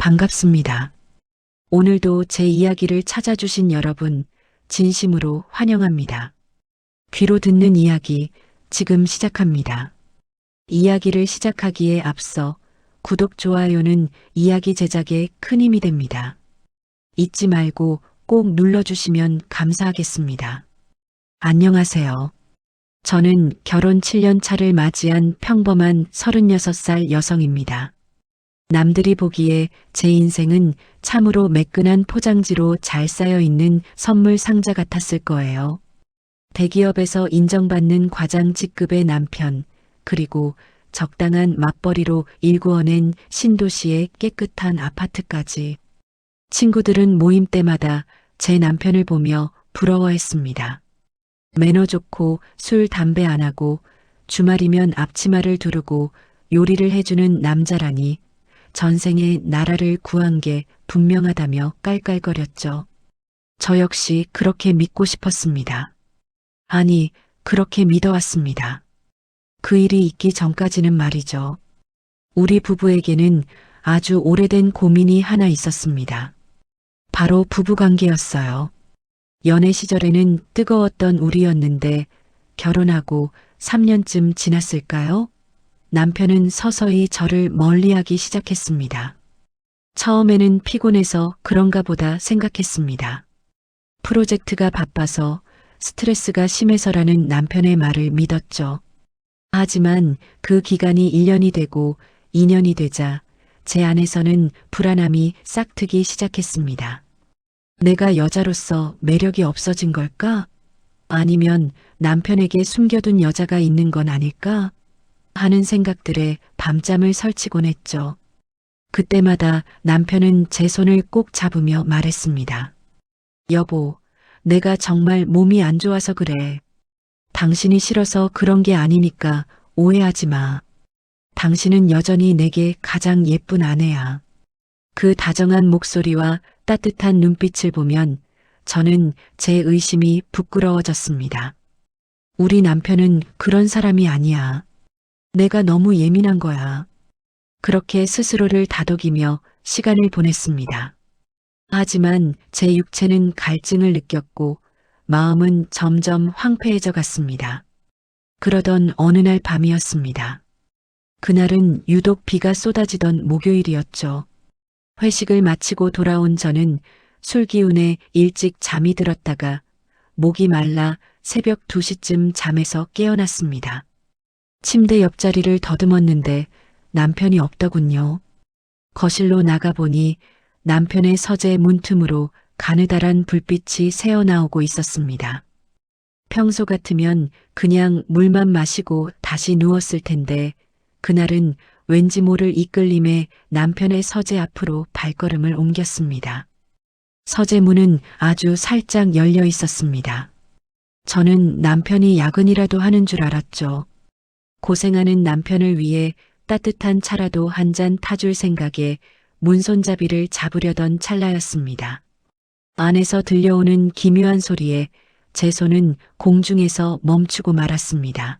반갑습니다. 오늘도 제 이야기를 찾아주신 여러분, 진심으로 환영합니다. 귀로 듣는 이야기, 지금 시작합니다. 이야기를 시작하기에 앞서 구독, 좋아요는 이야기 제작에 큰 힘이 됩니다. 잊지 말고 꼭 눌러주시면 감사하겠습니다. 안녕하세요. 저는 결혼 7년 차를 맞이한 평범한 36살 여성입니다. 남들이 보기에 제 인생은 참으로 매끈한 포장지로 잘 쌓여 있는 선물 상자 같았을 거예요. 대기업에서 인정받는 과장 직급의 남편, 그리고 적당한 맞벌이로 일구어낸 신도시의 깨끗한 아파트까지. 친구들은 모임 때마다 제 남편을 보며 부러워했습니다. 매너 좋고 술, 담배 안 하고 주말이면 앞치마를 두르고 요리를 해주는 남자라니 전생에 나라를 구한 게 분명하다며 깔깔거렸죠. 저 역시 그렇게 믿고 싶었습니다. 아니, 그렇게 믿어왔습니다. 그 일이 있기 전까지는 말이죠. 우리 부부에게는 아주 오래된 고민이 하나 있었습니다. 바로 부부관계였어요. 연애 시절에는 뜨거웠던 우리였는데 결혼하고 3년쯤 지났을까요? 남편은 서서히 저를 멀리하기 시작했습니다. 처음에는 피곤해서 그런가 보다 생각했습니다. 프로젝트가 바빠서 스트레스가 심해서라는 남편의 말을 믿었죠. 하지만 그 기간이 1년이 되고 2년이 되자 제 안에서는 불안함이 싹트기 시작했습니다. 내가 여자로서 매력이 없어진 걸까? 아니면 남편에게 숨겨둔 여자가 있는 건 아닐까? 하는 생각들에 밤잠을 설치곤 했죠. 그때마다 남편은 제 손을 꼭 잡으며 말했습니다. 여보, 내가 정말 몸이 안 좋아서 그래. 당신이 싫어서 그런 게 아니니까 오해하지 마. 당신은 여전히 내게 가장 예쁜 아내야. 그 다정한 목소리와 따뜻한 눈빛을 보면 저는 제 의심이 부끄러워졌습니다. 우리 남편은 그런 사람이 아니야. 내가 너무 예민한 거야. 그렇게 스스로를 다독이며 시간을 보냈습니다. 하지만 제 육체는 갈증을 느꼈고 마음은 점점 황폐해져 갔습니다. 그러던 어느 날 밤이었습니다. 그날은 유독 비가 쏟아지던 목요일이었죠. 회식을 마치고 돌아온 저는 술 기운에 일찍 잠이 들었다가 목이 말라 새벽 2시쯤 잠에서 깨어났습니다. 침대 옆자리를 더듬었는데 남편이 없더군요. 거실로 나가보니 남편의 서재 문틈으로 가느다란 불빛이 새어나오고 있었습니다. 평소 같으면 그냥 물만 마시고 다시 누웠을 텐데 그날은 왠지 모를 이끌림에 남편의 서재 앞으로 발걸음을 옮겼습니다. 서재 문은 아주 살짝 열려 있었습니다. 저는 남편이 야근이라도 하는 줄 알았죠. 고생하는 남편을 위해 따뜻한 차라도 한 잔 타줄 생각에 문손잡이를 잡으려던 찰나였습니다. 안에서 들려오는 기묘한 소리에 제 손은 공중에서 멈추고 말았습니다.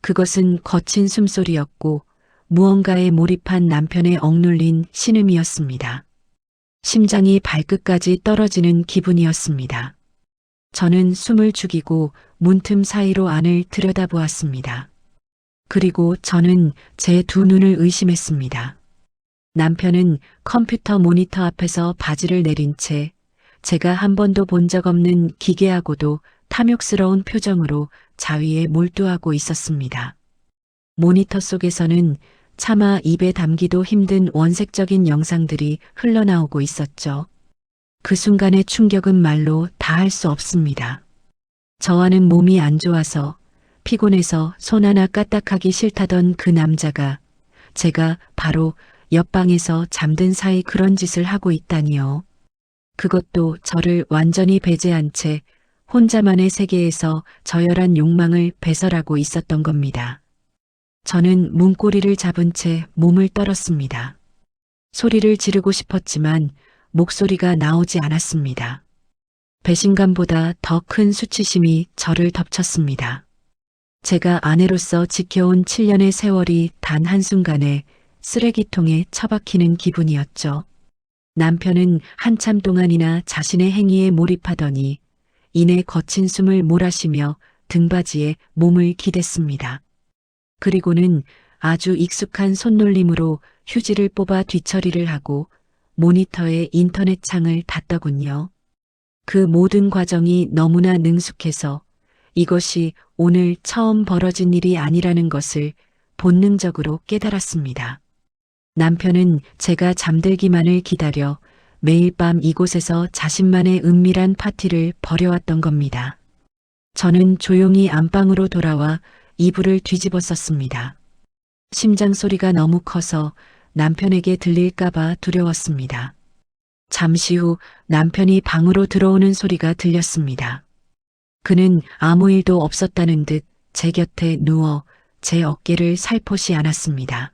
그것은 거친 숨소리였고 무언가에 몰입한 남편의 억눌린 신음이었습니다. 심장이 발끝까지 떨어지는 기분이었습니다. 저는 숨을 죽이고 문틈 사이로 안을 들여다보았습니다. 그리고 저는 제 두 눈을 의심했습니다. 남편은 컴퓨터 모니터 앞에서 바지를 내린 채 제가 한 번도 본 적 없는 기괴하고도 탐욕스러운 표정으로 자위에 몰두하고 있었습니다. 모니터 속에서는 차마 입에 담기도 힘든 원색적인 영상들이 흘러나오고 있었죠. 그 순간의 충격은 말로 다 할 수 없습니다. 저와는 몸이 안 좋아서 피곤해서 손 하나 까딱하기 싫다던 그 남자가 제가 바로 옆방에서 잠든 사이 그런 짓을 하고 있다니요. 그것도 저를 완전히 배제한 채 혼자만의 세계에서 저열한 욕망을 배설하고 있었던 겁니다. 저는 문고리를 잡은 채 몸을 떨었습니다. 소리를 지르고 싶었지만 목소리가 나오지 않았습니다. 배신감보다 더 큰 수치심이 저를 덮쳤습니다. 제가 아내로서 지켜온 7년의 세월이 단 한순간에 쓰레기통에 처박히는 기분이었죠. 남편은 한참 동안이나 자신의 행위에 몰입하더니 이내 거친 숨을 몰아쉬며 등받이에 몸을 기댔습니다. 그리고는 아주 익숙한 손놀림으로 휴지를 뽑아 뒤처리를 하고 모니터에 인터넷 창을 닫더군요. 그 모든 과정이 너무나 능숙해서 이것이 오늘 처음 벌어진 일이 아니라는 것을 본능적으로 깨달았습니다. 남편은 제가 잠들기만을 기다려 매일 밤 이곳에서 자신만의 은밀한 파티를 벌여왔던 겁니다. 저는 조용히 안방으로 돌아와 이불을 뒤집어 썼습니다. 심장 소리가 너무 커서 남편에게 들릴까봐 두려웠습니다. 잠시 후 남편이 방으로 들어오는 소리가 들렸습니다. 그는 아무 일도 없었다는 듯 제 곁에 누워 제 어깨를 살포시 안았습니다.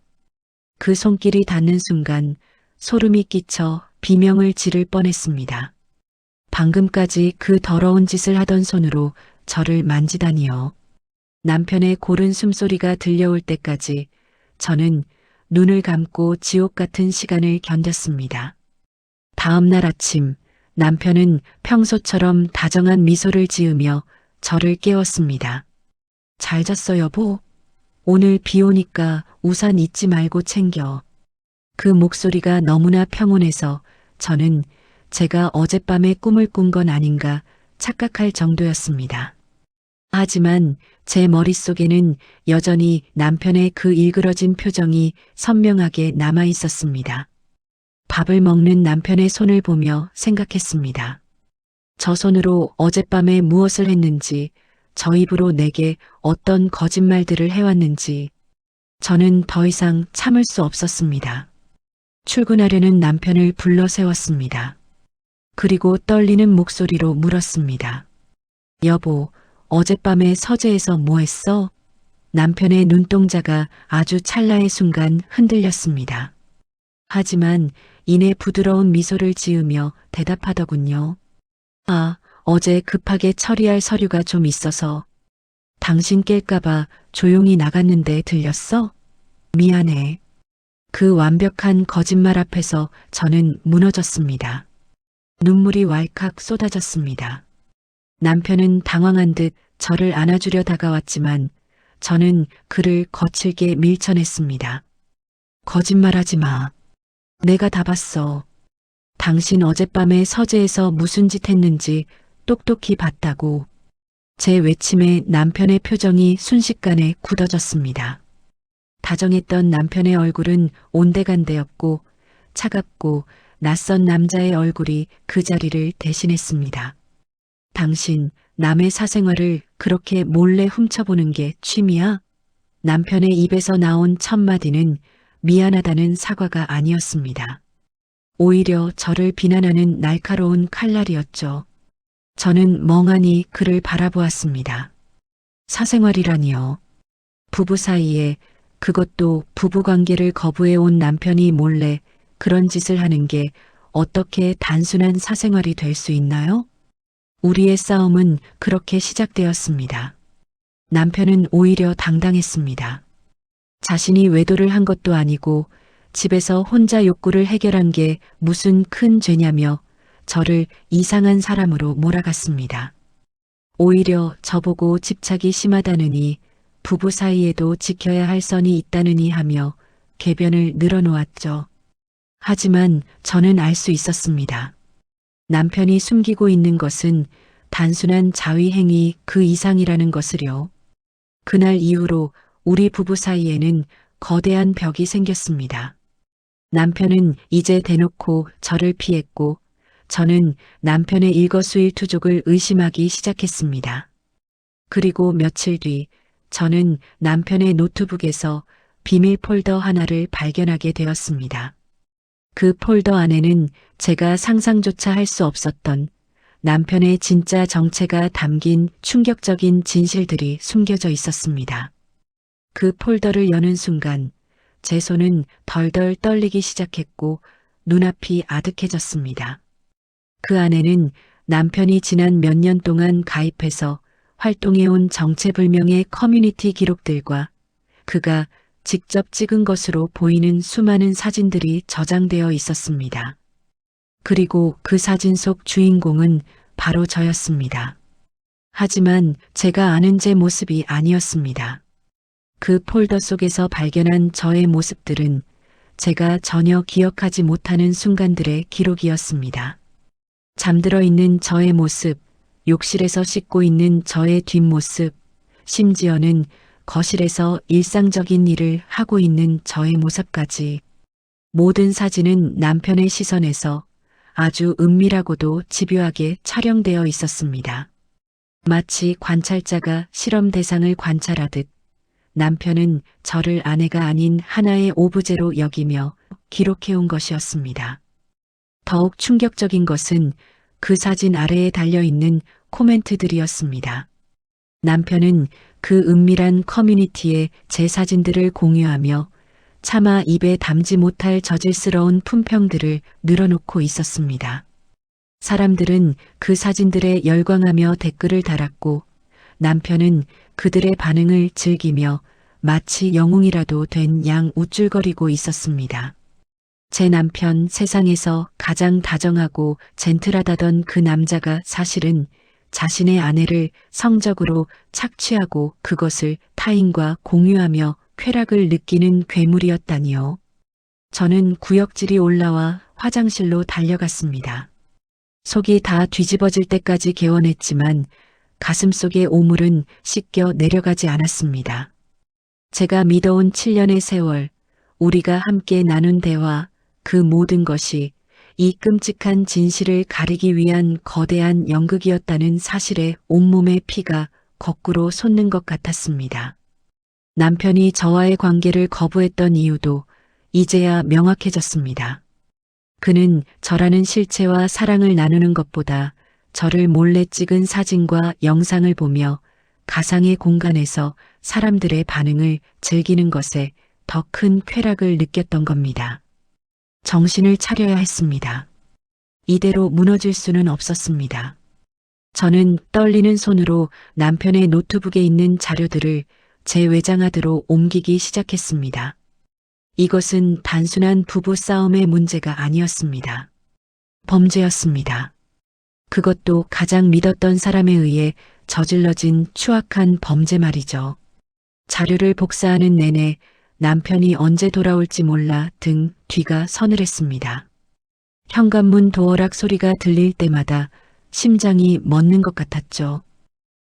그 손길이 닿는 순간 소름이 끼쳐 비명을 지를 뻔했습니다. 방금까지 그 더러운 짓을 하던 손으로 저를 만지다니요. 남편의 고른 숨소리가 들려올 때까지 저는 눈을 감고 지옥 같은 시간을 견뎠습니다. 다음 날 아침 남편은 평소처럼 다정한 미소를 지으며 저를 깨웠습니다. 잘 잤어 여보? 오늘 비 오니까 우산 잊지 말고 챙겨. 그 목소리가 너무나 평온해서 저는 제가 어젯밤에 꿈을 꾼 건 아닌가 착각할 정도였습니다. 하지만 제 머릿속에는 여전히 남편의 그 일그러진 표정이 선명하게 남아 있었습니다. 밥을 먹는 남편의 손을 보며 생각했습니다. 저 손으로 어젯밤에 무엇을 했는지, 저 입으로 내게 어떤 거짓말들을 해왔는지, 저는 더 이상 참을 수 없었습니다. 출근하려는 남편을 불러 세웠습니다. 그리고 떨리는 목소리로 물었습니다. 여보, 어젯밤에 서재에서 뭐 했어? 남편의 눈동자가 아주 찰나의 순간 흔들렸습니다. 하지만 이내 부드러운 미소를 지으며 대답하더군요. 아, 어제 급하게 처리할 서류가 좀 있어서 당신 깰까봐 조용히 나갔는데 들렸어? 미안해. 그 완벽한 거짓말 앞에서 저는 무너졌습니다. 눈물이 왈칵 쏟아졌습니다. 남편은 당황한 듯 저를 안아주려 다가왔지만 저는 그를 거칠게 밀쳐냈습니다. 거짓말하지 마. 내가 다 봤어. 당신 어젯밤에 서재에서 무슨 짓 했는지 똑똑히 봤다고. 제 외침에 남편의 표정이 순식간에 굳어졌습니다. 다정했던 남편의 얼굴은 온데간데였고 차갑고 낯선 남자의 얼굴이 그 자리를 대신했습니다. 당신 남의 사생활을 그렇게 몰래 훔쳐보는 게 취미야? 남편의 입에서 나온 첫마디는 미안하다는 사과가 아니었습니다. 오히려 저를 비난하는 날카로운 칼날이었죠. 저는 멍하니 그를 바라보았습니다. 사생활이라니요. 부부 사이에, 그것도 부부관계를 거부해온 남편이 몰래 그런 짓을 하는 게 어떻게 단순한 사생활이 될 수 있나요? 우리의 싸움은 그렇게 시작되었습니다. 남편은 오히려 당당했습니다. 자신이 외도를 한 것도 아니고 집에서 혼자 욕구를 해결한 게 무슨 큰 죄냐며 저를 이상한 사람으로 몰아갔습니다. 오히려 저보고 집착이 심하다느니 부부 사이에도 지켜야 할 선이 있다느니 하며 궤변을 늘어놓았죠. 하지만 저는 알 수 있었습니다. 남편이 숨기고 있는 것은 단순한 자위행위 그 이상이라는 것을요. 그날 이후로 우리 부부 사이에는 거대한 벽이 생겼습니다. 남편은 이제 대놓고 저를 피했고 저는 남편의 일거수일투족을 의심하기 시작했습니다. 그리고 며칠 뒤 저는 남편의 노트북에서 비밀 폴더 하나를 발견하게 되었습니다. 그 폴더 안에는 제가 상상조차 할 수 없었던 남편의 진짜 정체가 담긴 충격적인 진실들이 숨겨져 있었습니다. 그 폴더를 여는 순간 제 손은 덜덜 떨리기 시작했고 눈앞이 아득해졌습니다. 그 안에는 남편이 지난 몇 년 동안 가입해서 활동해온 정체불명의 커뮤니티 기록들과 그가 직접 찍은 것으로 보이는 수많은 사진들이 저장되어 있었습니다. 그리고 그 사진 속 주인공은 바로 저였습니다. 하지만 제가 아는 제 모습이 아니었습니다. 그 폴더 속에서 발견한 저의 모습들은 제가 전혀 기억하지 못하는 순간들의 기록이었습니다. 잠들어 있는 저의 모습, 욕실에서 씻고 있는 저의 뒷모습, 심지어는 거실에서 일상적인 일을 하고 있는 저의 모습까지 모든 사진은 남편의 시선에서 아주 은밀하고도 집요하게 촬영되어 있었습니다. 마치 관찰자가 실험 대상을 관찰하듯 남편은 저를 아내가 아닌 하나의 오브제로 여기며 기록해온 것이었습니다. 더욱 충격적인 것은 그 사진 아래에 달려있는 코멘트들이었습니다. 남편은 그 은밀한 커뮤니티에 제 사진들을 공유하며 차마 입에 담지 못할 저질스러운 품평들을 늘어놓고 있었습니다. 사람들은 그 사진들에 열광하며 댓글을 달았고 남편은 그들의 반응을 즐기며 마치 영웅이라도 된 양 우쭐거리고 있었습니다. 제 남편 세상에서 가장 다정하고 젠틀하다던 그 남자가 사실은 자신의 아내를 성적으로 착취하고 그것을 타인과 공유하며 쾌락을 느끼는 괴물이었다니요. 저는 구역질이 올라와 화장실로 달려갔습니다. 속이 다 뒤집어질 때까지 개원했지만 가슴속의 오물은 씻겨 내려가지 않았습니다. 제가 믿어온 7년의 세월, 우리가 함께 나눈 대화, 그 모든 것이 이 끔찍한 진실을 가리기 위한 거대한 연극이었다는 사실에 온몸의 피가 거꾸로 솟는 것 같았습니다. 남편이 저와의 관계를 거부했던 이유도 이제야 명확해졌습니다. 그는 저라는 실체와 사랑을 나누는 것보다 저를 몰래 찍은 사진과 영상을 보며 가상의 공간에서 사람들의 반응을 즐기는 것에 더 큰 쾌락을 느꼈던 겁니다. 정신을 차려야 했습니다. 이대로 무너질 수는 없었습니다. 저는 떨리는 손으로 남편의 노트북에 있는 자료들을 제 외장하드로 옮기기 시작했습니다. 이것은 단순한 부부 싸움의 문제가 아니었습니다. 범죄였습니다. 그것도 가장 믿었던 사람에 의해 저질러진 추악한 범죄 말이죠. 자료를 복사하는 내내 남편이 언제 돌아올지 몰라 등 뒤가 서늘했습니다. 현관문 도어락 소리가 들릴 때마다 심장이 멎는 것 같았죠.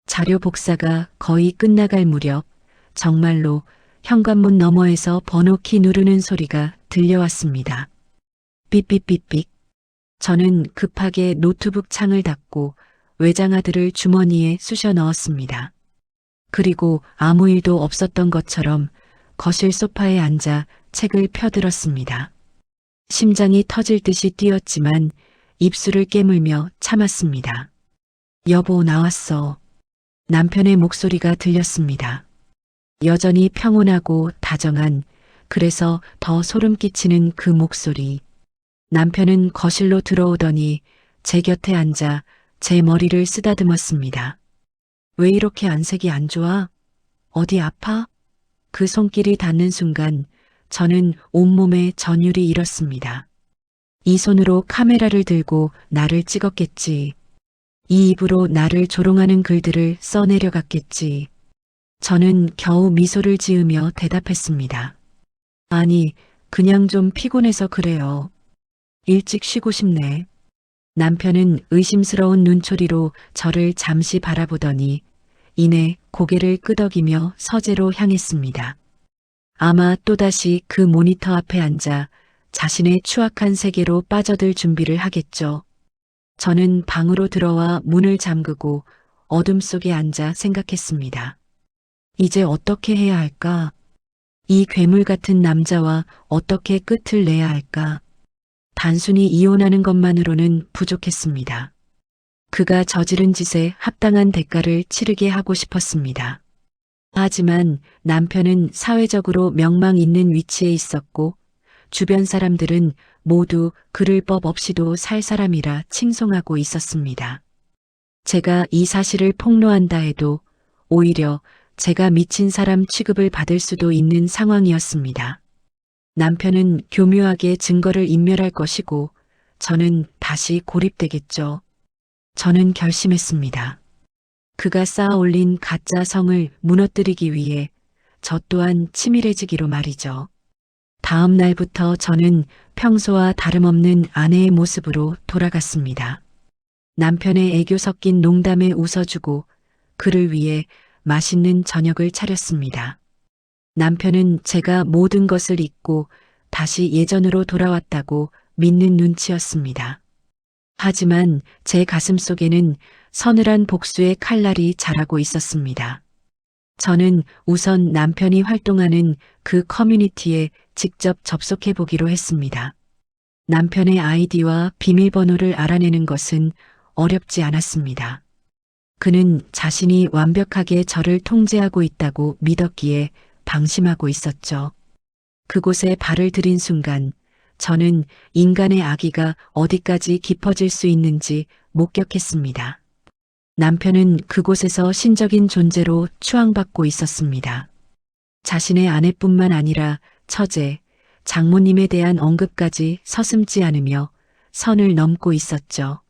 자료 복사가 거의 끝나갈 무렵 정말로 현관문 너머에서 번호키 누르는 소리가 들려왔습니다. 삐삐삐삐. 저는 급하게 노트북 창을 닫고 외장하드를 주머니에 쑤셔 넣었습니다. 그리고 아무 일도 없었던 것처럼 거실 소파에 앉아 책을 펴들었습니다. 심장이 터질 듯이 뛰었지만 입술을 깨물며 참았습니다. 여보, 나왔어. 남편의 목소리가 들렸습니다. 여전히 평온하고 다정한, 그래서 더 소름 끼치는 그 목소리. 남편은 거실로 들어오더니 제 곁에 앉아 제 머리를 쓰다듬었습니다. 왜 이렇게 안색이 안 좋아? 어디 아파? 그 손길이 닿는 순간 저는 온몸에 전율이 일었습니다. 이 손으로 카메라를 들고 나를 찍었겠지. 이 입으로 나를 조롱하는 글들을 써내려갔겠지. 저는 겨우 미소를 지으며 대답했습니다. 아니, 그냥 좀 피곤해서 그래요. 일찍 쉬고 싶네. 남편은 의심스러운 눈초리로 저를 잠시 바라보더니 이내 고개를 끄덕이며 서재로 향했습니다. 아마 또다시 그 모니터 앞에 앉아 자신의 추악한 세계로 빠져들 준비를 하겠죠. 저는 방으로 들어와 문을 잠그고 어둠 속에 앉아 생각했습니다. 이제 어떻게 해야 할까? 이 괴물 같은 남자와 어떻게 끝을 내야 할까? 단순히 이혼하는 것만으로는 부족했습니다. 그가 저지른 짓에 합당한 대가를 치르게 하고 싶었습니다. 하지만 남편은 사회적으로 명망 있는 위치에 있었고 주변 사람들은 모두 그를 법 없이도 살 사람이라 칭송하고 있었습니다. 제가 이 사실을 폭로한다 해도 오히려 제가 미친 사람 취급을 받을 수도 있는 상황이었습니다. 남편은 교묘하게 증거를 인멸할 것이고 저는 다시 고립되겠죠. 저는 결심했습니다. 그가 쌓아 올린 가짜 성을 무너뜨리기 위해 저 또한 치밀해지기로 말이죠. 다음 날부터 저는 평소와 다름없는 아내의 모습으로 돌아갔습니다. 남편의 애교 섞인 농담에 웃어주고 그를 위해 맛있는 저녁을 차렸습니다. 남편은 제가 모든 것을 잊고 다시 예전으로 돌아왔다고 믿는 눈치였습니다. 하지만 제 가슴 속에는 서늘한 복수의 칼날이 자라고 있었습니다. 저는 우선 남편이 활동하는 그 커뮤니티에 직접 접속해 보기로 했습니다. 남편의 아이디와 비밀번호를 알아내는 것은 어렵지 않았습니다. 그는 자신이 완벽하게 저를 통제하고 있다고 믿었기에 방심하고 있었죠. 그곳에 발을 들인 순간 저는 인간의 악의가 어디까지 깊어질 수 있는지 목격했습니다. 남편은 그곳에서 신적인 존재로 추앙받고 있었습니다. 자신의 아내뿐만 아니라 처제, 장모님에 대한 언급까지 서슴지 않으며 선을 넘고 있었죠.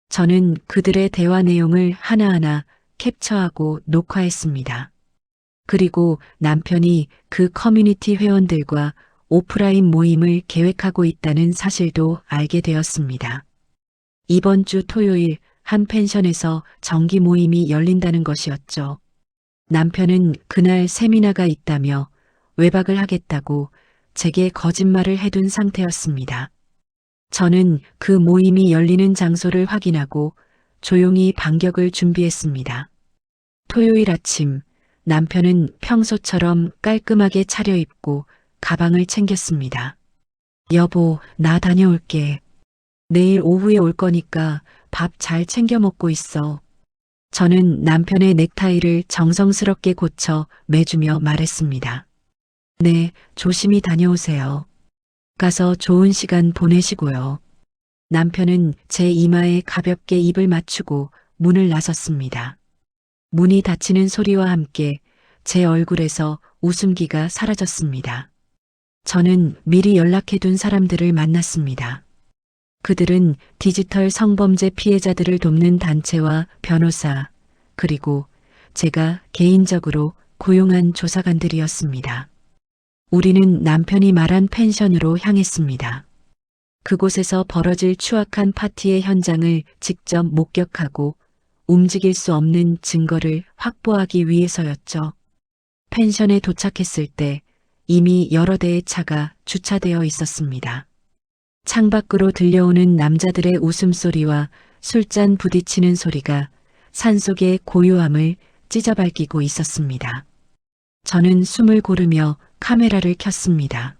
저는 그들의 대화 내용을 하나하나 캡처하고 녹화했습니다. 그리고 남편이 그 커뮤니티 회원들과 오프라인 모임을 계획하고 있다는 사실도 알게 되었습니다. 이번 주 토요일 한 펜션에서 정기 모임이 열린다는 것이었죠. 남편은 그날 세미나가 있다며 외박을 하겠다고 제게 거짓말을 해둔 상태였습니다. 저는 그 모임이 열리는 장소를 확인하고 조용히 반격을 준비했습니다. 토요일 아침 남편은 평소처럼 깔끔하게 차려입고 가방을 챙겼습니다. 여보, 나 다녀올게. 내일 오후에 올 거니까 밥 잘 챙겨 먹고 있어. 저는 남편의 넥타이를 정성스럽게 고쳐 매주며 말했습니다. 네, 조심히 다녀오세요. 가서 좋은 시간 보내시고요. 남편은 제 이마에 가볍게 입을 맞추고 문을 나섰습니다. 문이 닫히는 소리와 함께 제 얼굴에서 웃음기가 사라졌습니다. 저는 미리 연락해둔 사람들을 만났습니다. 그들은 디지털 성범죄 피해자들을 돕는 단체와 변호사, 그리고 제가 개인적으로 고용한 조사관들이었습니다. 우리는 남편이 말한 펜션으로 향했습니다. 그곳에서 벌어질 추악한 파티의 현장을 직접 목격하고 움직일 수 없는 증거를 확보하기 위해서였죠. 펜션에 도착했을 때 이미 여러 대의 차가 주차되어 있었습니다. 창밖으로 들려오는 남자들의 웃음소리와 술잔 부딪히는 소리가 산속의 고요함을 찢어밟히고 있었습니다. 저는 숨을 고르며 카메라를 켰습니다.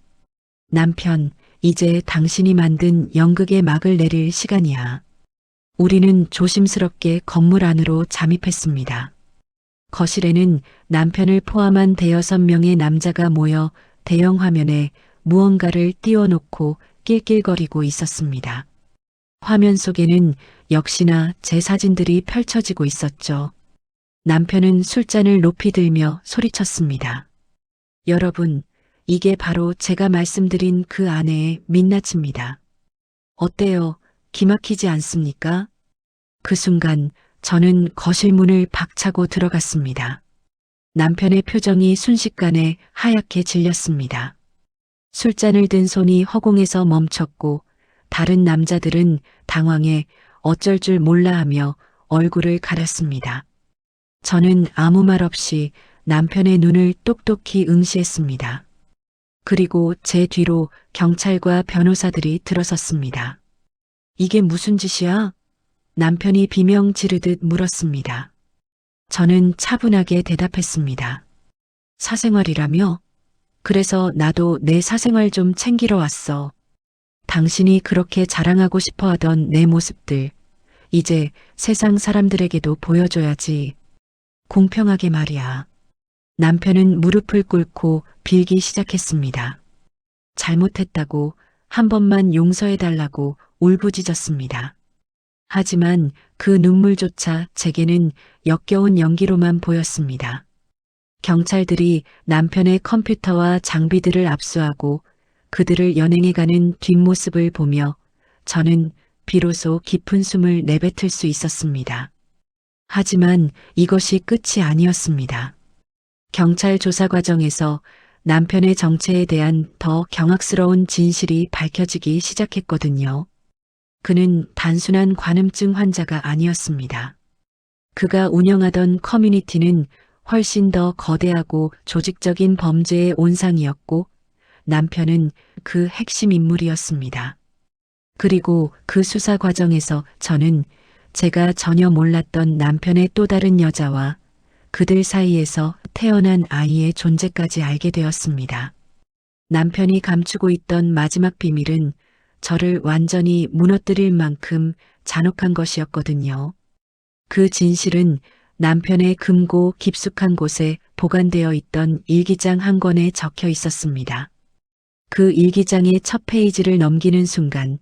남편, 이제 당신이 만든 연극의 막을 내릴 시간이야. 우리는 조심스럽게 건물 안으로 잠입했습니다. 거실에는 남편을 포함한 대여섯 명의 남자가 모여 대형 화면에 무언가를 띄워놓고 낄낄거리고 있었습니다. 화면 속에는 역시나 제 사진들이 펼쳐지고 있었죠. 남편은 술잔을 높이 들며 소리쳤습니다. 여러분, 이게 바로 제가 말씀드린 그 아내의 민낯입니다. 어때요? 기막히지 않습니까? 그 순간 저는 거실 문을 박차고 들어갔습니다. 남편의 표정이 순식간에 하얗게 질렸습니다. 술잔을 든 손이 허공에서 멈췄고 다른 남자들은 당황해 어쩔 줄 몰라 하며 얼굴을 가렸습니다. 저는 아무 말 없이 남편의 눈을 똑똑히 응시했습니다. 그리고 제 뒤로 경찰과 변호사들이 들어섰습니다. 이게 무슨 짓이야? 남편이 비명 지르듯 물었습니다. 저는 차분하게 대답했습니다. 사생활이라며? 그래서 나도 내 사생활 좀 챙기러 왔어. 당신이 그렇게 자랑하고 싶어 하던 내 모습들, 이제 세상 사람들에게도 보여줘야지. 공평하게 말이야. 남편은 무릎을 꿇고 빌기 시작했습니다. 잘못했다고, 한 번만 용서해달라고 울부짖었습니다. 하지만 그 눈물조차 제게는 역겨운 연기로만 보였습니다. 경찰들이 남편의 컴퓨터와 장비들을 압수하고 그들을 연행해가는 뒷모습을 보며 저는 비로소 깊은 숨을 내뱉을 수 있었습니다. 하지만 이것이 끝이 아니었습니다. 경찰 조사 과정에서 남편의 정체에 대한 더 경악스러운 진실이 밝혀지기 시작했거든요. 그는 단순한 관음증 환자가 아니었습니다. 그가 운영하던 커뮤니티는 훨씬 더 거대하고 조직적인 범죄의 온상이었고 남편은 그 핵심 인물이었습니다. 그리고 그 수사 과정에서 저는 제가 전혀 몰랐던 남편의 또 다른 여자와 그들 사이에서 태어난 아이의 존재까지 알게 되었습니다. 남편이 감추고 있던 마지막 비밀은 저를 완전히 무너뜨릴 만큼 잔혹한 것이었거든요. 그 진실은 남편의 금고 깊숙한 곳에 보관되어 있던 일기장 한 권에 적혀 있었습니다. 그 일기장의 첫 페이지를 넘기는 순간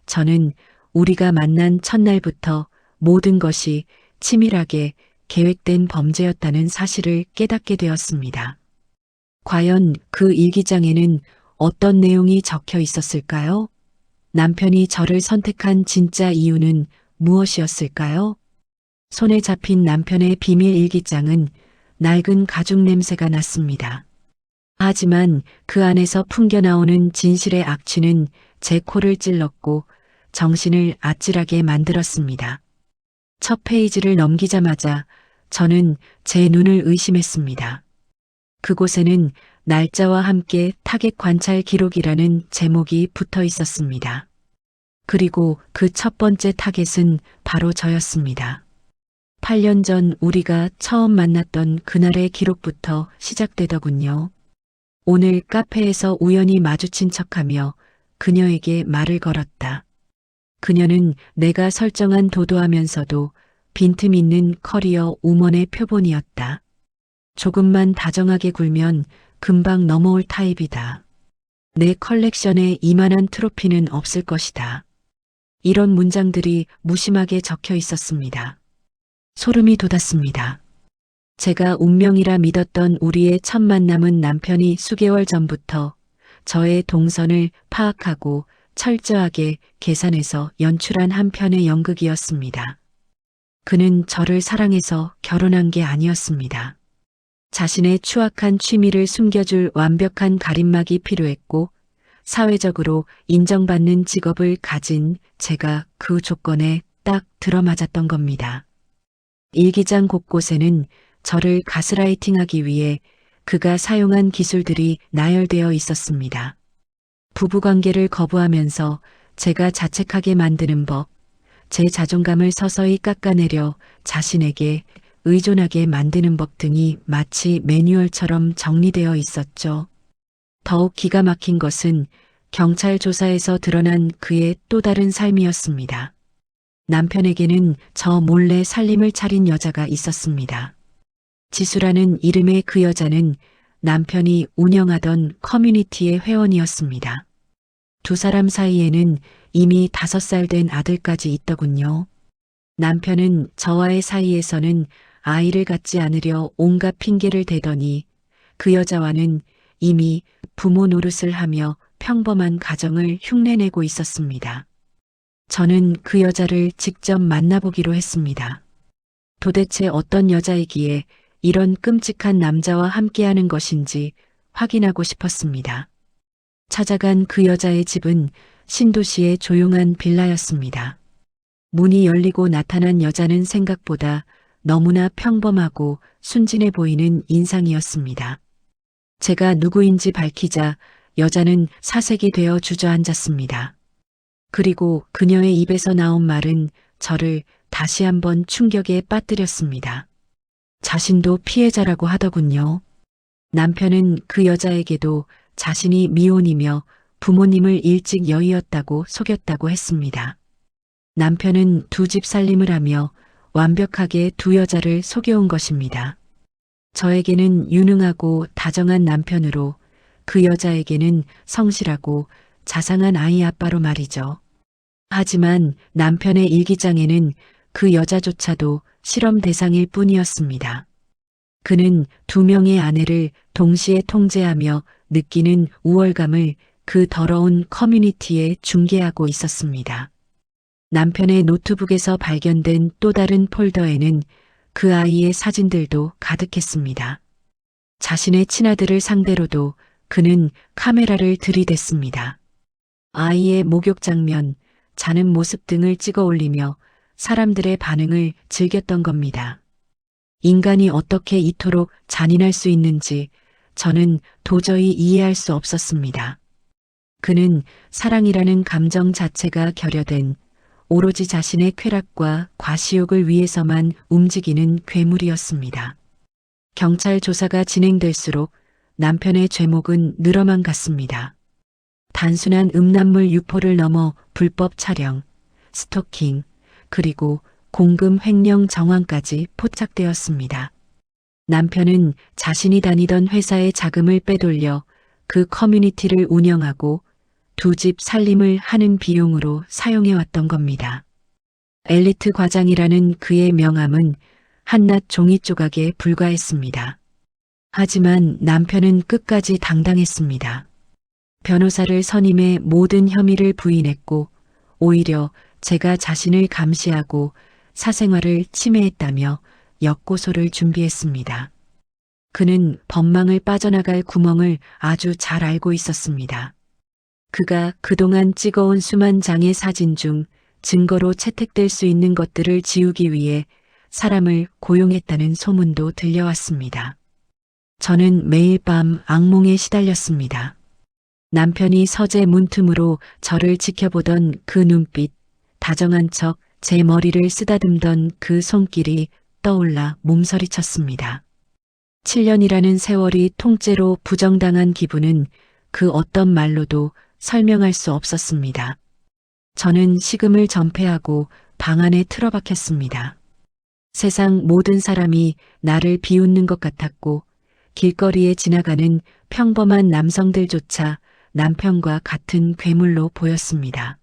저는 우리가 만난 첫날부터 모든 것이 치밀하게 계획된 범죄였다는 사실을 깨닫게 되었습니다. 과연 그 일기장에는 어떤 내용이 적혀 있었을까요? 남편이 저를 선택한 진짜 이유는 무엇이었을까요? 손에 잡힌 남편의 비밀 일기장은 낡은 가죽 냄새가 났습니다. 하지만 그 안에서 풍겨나오는 진실의 악취는 제 코를 찔렀고 정신을 아찔하게 만들었습니다. 첫 페이지를 넘기자마자 저는 제 눈을 의심했습니다. 그곳에는 날짜와 함께 타겟 관찰 기록이라는 제목이 붙어 있었습니다. 그리고 그 첫 번째 타겟은 바로 저였습니다. 8년 전 우리가 처음 만났던 그날의 기록부터 시작되더군요. 오늘 카페에서 우연히 마주친 척하며 그녀에게 말을 걸었다. 그녀는 내가 설정한 도도하면서도 빈틈 있는 커리어 우먼의 표본이었다. 조금만 다정하게 굴면 금방 넘어올 타입이다. 내 컬렉션에 이만한 트로피는 없을 것이다. 이런 문장들이 무심하게 적혀 있었습니다. 소름이 돋았습니다. 제가 운명이라 믿었던 우리의 첫 만남은 남편이 수개월 전부터 저의 동선을 파악하고 철저하게 계산해서 연출한 한 편의 연극이었습니다. 그는 저를 사랑해서 결혼한 게 아니었습니다. 자신의 추악한 취미를 숨겨줄 완벽한 가림막이 필요했고 사회적으로 인정받는 직업을 가진 제가 그 조건에 딱 들어맞았던 겁니다. 일기장 곳곳에는 저를 가스라이팅하기 위해 그가 사용한 기술들이 나열되어 있었습니다. 부부관계를 거부하면서 제가 자책하게 만드는 법, 제 자존감을 서서히 깎아내려 자신에게 의존하게 만드는 법 등이 마치 매뉴얼처럼 정리되어 있었죠. 더욱 기가 막힌 것은 경찰 조사에서 드러난 그의 또 다른 삶이었습니다. 남편에게는 저 몰래 살림을 차린 여자가 있었습니다. 지수라는 이름의 그 여자는 남편이 운영하던 커뮤니티의 회원이었습니다. 두 사람 사이에는 이미 5살 된 아들까지 있더군요. 남편은 저와의 사이에서는 아이를 갖지 않으려 온갖 핑계를 대더니 그 여자와는 이미 부모 노릇을 하며 평범한 가정을 흉내내고 있었습니다. 저는 그 여자를 직접 만나보기로 했습니다. 도대체 어떤 여자이기에 이런 끔찍한 남자와 함께하는 것인지 확인하고 싶었습니다. 찾아간 그 여자의 집은 신도시의 조용한 빌라였습니다. 문이 열리고 나타난 여자는 생각보다 너무나 평범하고 순진해 보이는 인상이었습니다. 제가 누구인지 밝히자 여자는 사색이 되어 주저앉았습니다. 그리고 그녀의 입에서 나온 말은 저를 다시 한번 충격에 빠뜨렸습니다. 자신도 피해자라고 하더군요. 남편은 그 여자에게도 자신이 미혼이며 부모님을 일찍 여의었다고 속였다고 했습니다. 남편은 두 집 살림을 하며 완벽하게 두 여자를 속여온 것입니다. 저에게는 유능하고 다정한 남편으로 그 여자에게는 성실하고 자상한 아이 아빠로 말이죠. 하지만 남편의 일기장에는 그 여자조차도 실험 대상일 뿐이었습니다. 그는 2명의 아내를 동시에 통제하며 느끼는 우월감을 그 더러운 커뮤니티에 중개하고 있었습니다. 남편의 노트북에서 발견된 또 다른 폴더에는 그 아이의 사진들도 가득했습니다. 자신의 친아들을 상대로도 그는 카메라를 들이댔습니다. 아이의 목욕 장면, 자는 모습 등을 찍어 올리며 사람들의 반응을 즐겼던 겁니다. 인간이 어떻게 이토록 잔인할 수 있는지 저는 도저히 이해할 수 없었습니다. 그는 사랑이라는 감정 자체가 결여된 오로지 자신의 쾌락과 과시욕을 위해서만 움직이는 괴물이었습니다. 경찰 조사가 진행될수록 남편의 죄목은 늘어만 갔습니다. 단순한 음란물 유포를 넘어 불법 촬영, 스토킹, 그리고 공금 횡령 정황까지 포착되었습니다. 남편은 자신이 다니던 회사의 자금을 빼돌려 그 커뮤니티를 운영하고 두 집 살림을 하는 비용으로 사용해왔던 겁니다. 엘리트 과장이라는 그의 명함은 한낱 종이 조각에 불과했습니다. 하지만 남편은 끝까지 당당했습니다. 변호사를 선임해 모든 혐의를 부인했고 오히려 제가 자신을 감시하고 사생활을 침해했다며 역고소를 준비했습니다. 그는 법망을 빠져나갈 구멍을 아주 잘 알고 있었습니다. 그가 그동안 찍어온 수만 장의 사진 중 증거로 채택될 수 있는 것들을 지우기 위해 사람을 고용했다는 소문도 들려왔습니다. 저는 매일 밤 악몽에 시달렸습니다. 남편이 서재 문틈으로 저를 지켜보던 그 눈빛, 다정한 척 제 머리를 쓰다듬던 그 손길이 떠올라 몸서리쳤습니다. 7년이라는 세월이 통째로 부정당한 기분은 그 어떤 말로도 설명할 수 없었습니다. 저는 식음을 전폐하고 방 안에 틀어박혔습니다. 세상 모든 사람이 나를 비웃는 것 같았고 길거리에 지나가는 평범한 남성들조차 남편과 같은 괴물로 보였습니다.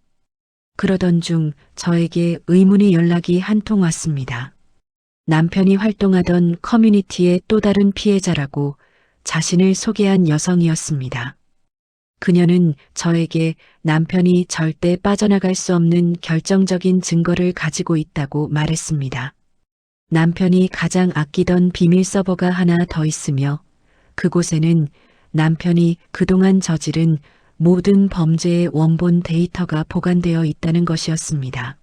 그러던 중 저에게 의문의 연락이 한 통 왔습니다. 남편이 활동하던 커뮤니티의 또 다른 피해자라고 자신을 소개한 여성이었습니다. 그녀는 저에게 남편이 절대 빠져나갈 수 없는 결정적인 증거를 가지고 있다고 말했습니다. 남편이 가장 아끼던 비밀 서버가 하나 더 있으며 그곳에는 남편이 그동안 저지른 모든 범죄의 원본 데이터가 보관되어 있다는 것이었습니다.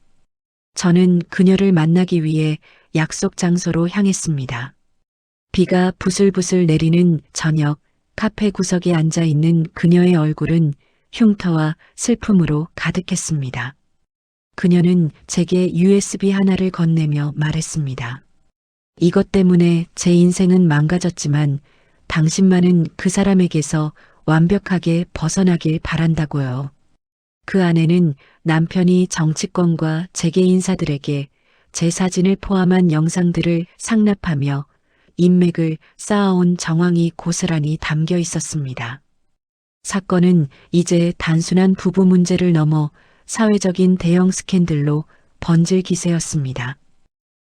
저는 그녀를 만나기 위해 약속 장소로 향했습니다. 비가 부슬부슬 내리는 저녁, 카페 구석에 앉아 있는 그녀의 얼굴은 흉터와 슬픔으로 가득했습니다. 그녀는 제게 USB 하나를 건네며 말했습니다. 이것 때문에 제 인생은 망가졌지만 당신만은 그 사람에게서 완벽하게 벗어나길 바란다고요. 그 안에는 남편이 정치권과 재계 인사들에게 제 사진을 포함한 영상들을 상납하며 인맥을 쌓아온 정황이 고스란히 담겨 있었습니다. 사건은 이제 단순한 부부 문제를 넘어 사회적인 대형 스캔들로 번질 기세였습니다.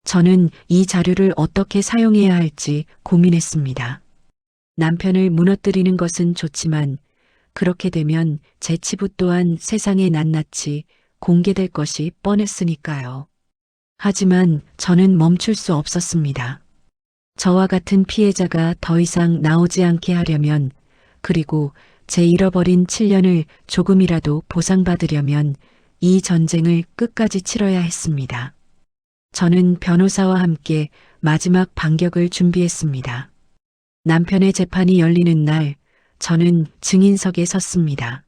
저는 이 자료를 어떻게 사용해야 할지 고민했습니다. 남편을 무너뜨리는 것은 좋지만 그렇게 되면 제 치부 또한 세상에 낱낱이 공개될 것이 뻔했으니까요. 하지만 저는 멈출 수 없었습니다. 저와 같은 피해자가 더 이상 나오지 않게 하려면 그리고 제 잃어버린 7년을 조금이라도 보상받으려면 이 전쟁을 끝까지 치러야 했습니다. 저는 변호사와 함께 마지막 반격을 준비했습니다. 남편의 재판이 열리는 날 저는 증인석에 섰습니다.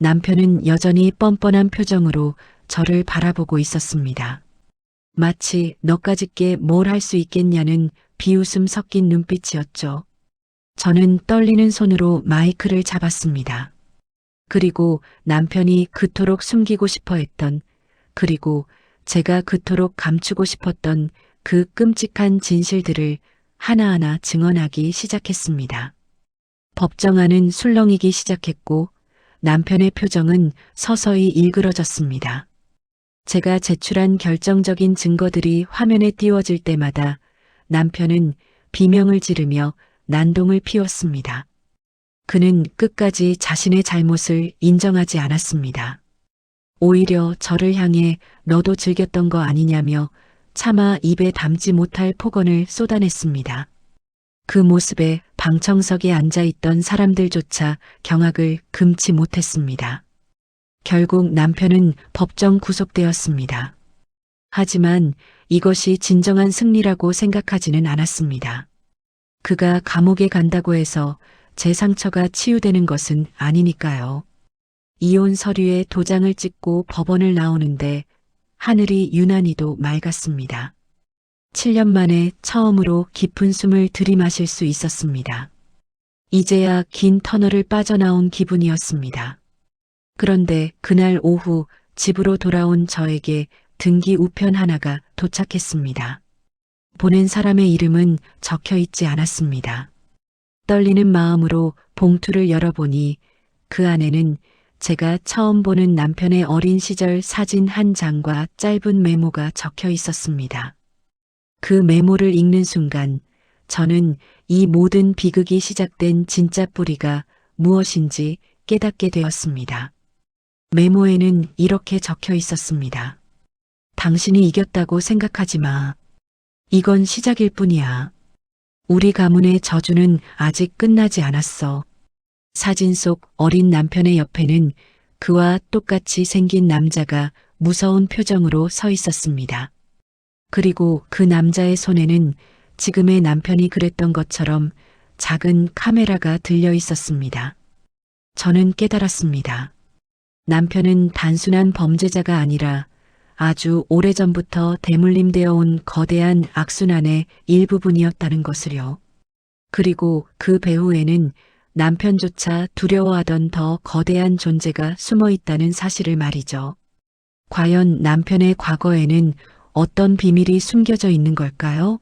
남편은 여전히 뻔뻔한 표정으로 저를 바라보고 있었습니다. 마치 너까짓게 뭘 할 수 있겠냐는 비웃음 섞인 눈빛이었죠. 저는 떨리는 손으로 마이크를 잡았습니다. 그리고 남편이 그토록 숨기고 싶어 했던 그리고 제가 그토록 감추고 싶었던 그 끔찍한 진실들을 하나하나 증언하기 시작했습니다. 법정안은 술렁이기 시작했고 남편의 표정은 서서히 일그러졌습니다. 제가 제출한 결정적인 증거들이 화면에 띄워질 때마다 남편은 비명을 지르며 난동을 피웠습니다. 그는 끝까지 자신의 잘못을 인정하지 않았습니다. 오히려 저를 향해 너도 즐겼던 거 아니냐며 차마 입에 담지 못할 폭언을 쏟아냈습니다. 그 모습에 방청석에 앉아있던 사람들조차 경악을 금치 못했습니다. 결국 남편은 법정 구속되었습니다. 하지만 이것이 진정한 승리라고 생각하지는 않았습니다. 그가 감옥에 간다고 해서 제 상처가 치유되는 것은 아니니까요. 이혼 서류에 도장을 찍고 법원을 나오는데 하늘이 유난히도 맑았습니다. 7년 만에 처음으로 깊은 숨을 들이마실 수 있었습니다. 이제야 긴 터널을 빠져나온 기분이었습니다. 그런데 그날 오후 집으로 돌아온 저에게 등기 우편 하나가 도착했습니다. 보낸 사람의 이름은 적혀 있지 않았습니다. 떨리는 마음으로 봉투를 열어보니 그 안에는 제가 처음 보는 남편의 어린 시절 사진 한 장과 짧은 메모가 적혀 있었습니다. 그 메모를 읽는 순간 저는 이 모든 비극이 시작된 진짜 뿌리가 무엇인지 깨닫게 되었습니다. 메모에는 이렇게 적혀 있었습니다. 당신이 이겼다고 생각하지 마. 이건 시작일 뿐이야. 우리 가문의 저주는 아직 끝나지 않았어. 사진 속 어린 남편의 옆에는 그와 똑같이 생긴 남자가 무서운 표정으로 서 있었습니다. 그리고 그 남자의 손에는 지금의 남편이 그랬던 것처럼 작은 카메라가 들려 있었습니다. 저는 깨달았습니다. 남편은 단순한 범죄자가 아니라 아주 오래전부터 대물림되어 온 거대한 악순환의 일부분이었다는 것을요. 그리고 그 배후에는 남편조차 두려워하던 더 거대한 존재가 숨어 있다는 사실을 말이죠. 과연 남편의 과거에는 어떤 비밀이 숨겨져 있는 걸까요?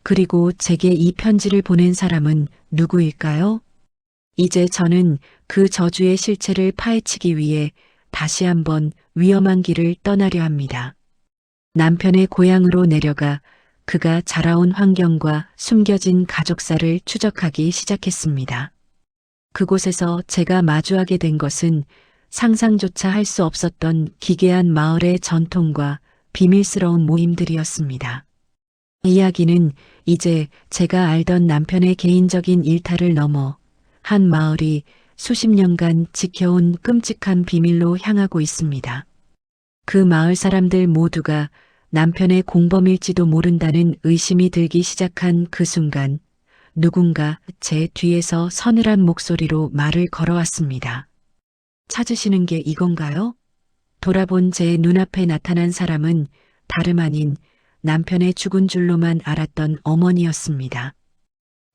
그리고 제게 이 편지를 보낸 사람은 누구일까요? 이제 저는 그 저주의 실체를 파헤치기 위해 다시 한번 위험한 길을 떠나려 합니다. 남편의 고향으로 내려가 그가 자라온 환경과 숨겨진 가족사를 추적하기 시작했습니다. 그곳에서 제가 마주하게 된 것은 상상조차 할 수 없었던 기괴한 마을의 전통과 비밀스러운 모임들이었습니다. 이야기는 이제 제가 알던 남편의 개인적인 일탈을 넘어 한 마을이 수십 년간 지켜온 끔찍한 비밀로 향하고 있습니다. 그 마을 사람들 모두가 남편의 공범일지도 모른다는 의심이 들기 시작한 그 순간 누군가 제 뒤에서 서늘한 목소리로 말을 걸어왔습니다. 찾으시는 게 이건가요? 돌아본 제 눈앞에 나타난 사람은 다름 아닌 남편의 죽은 줄로만 알았던 어머니였습니다.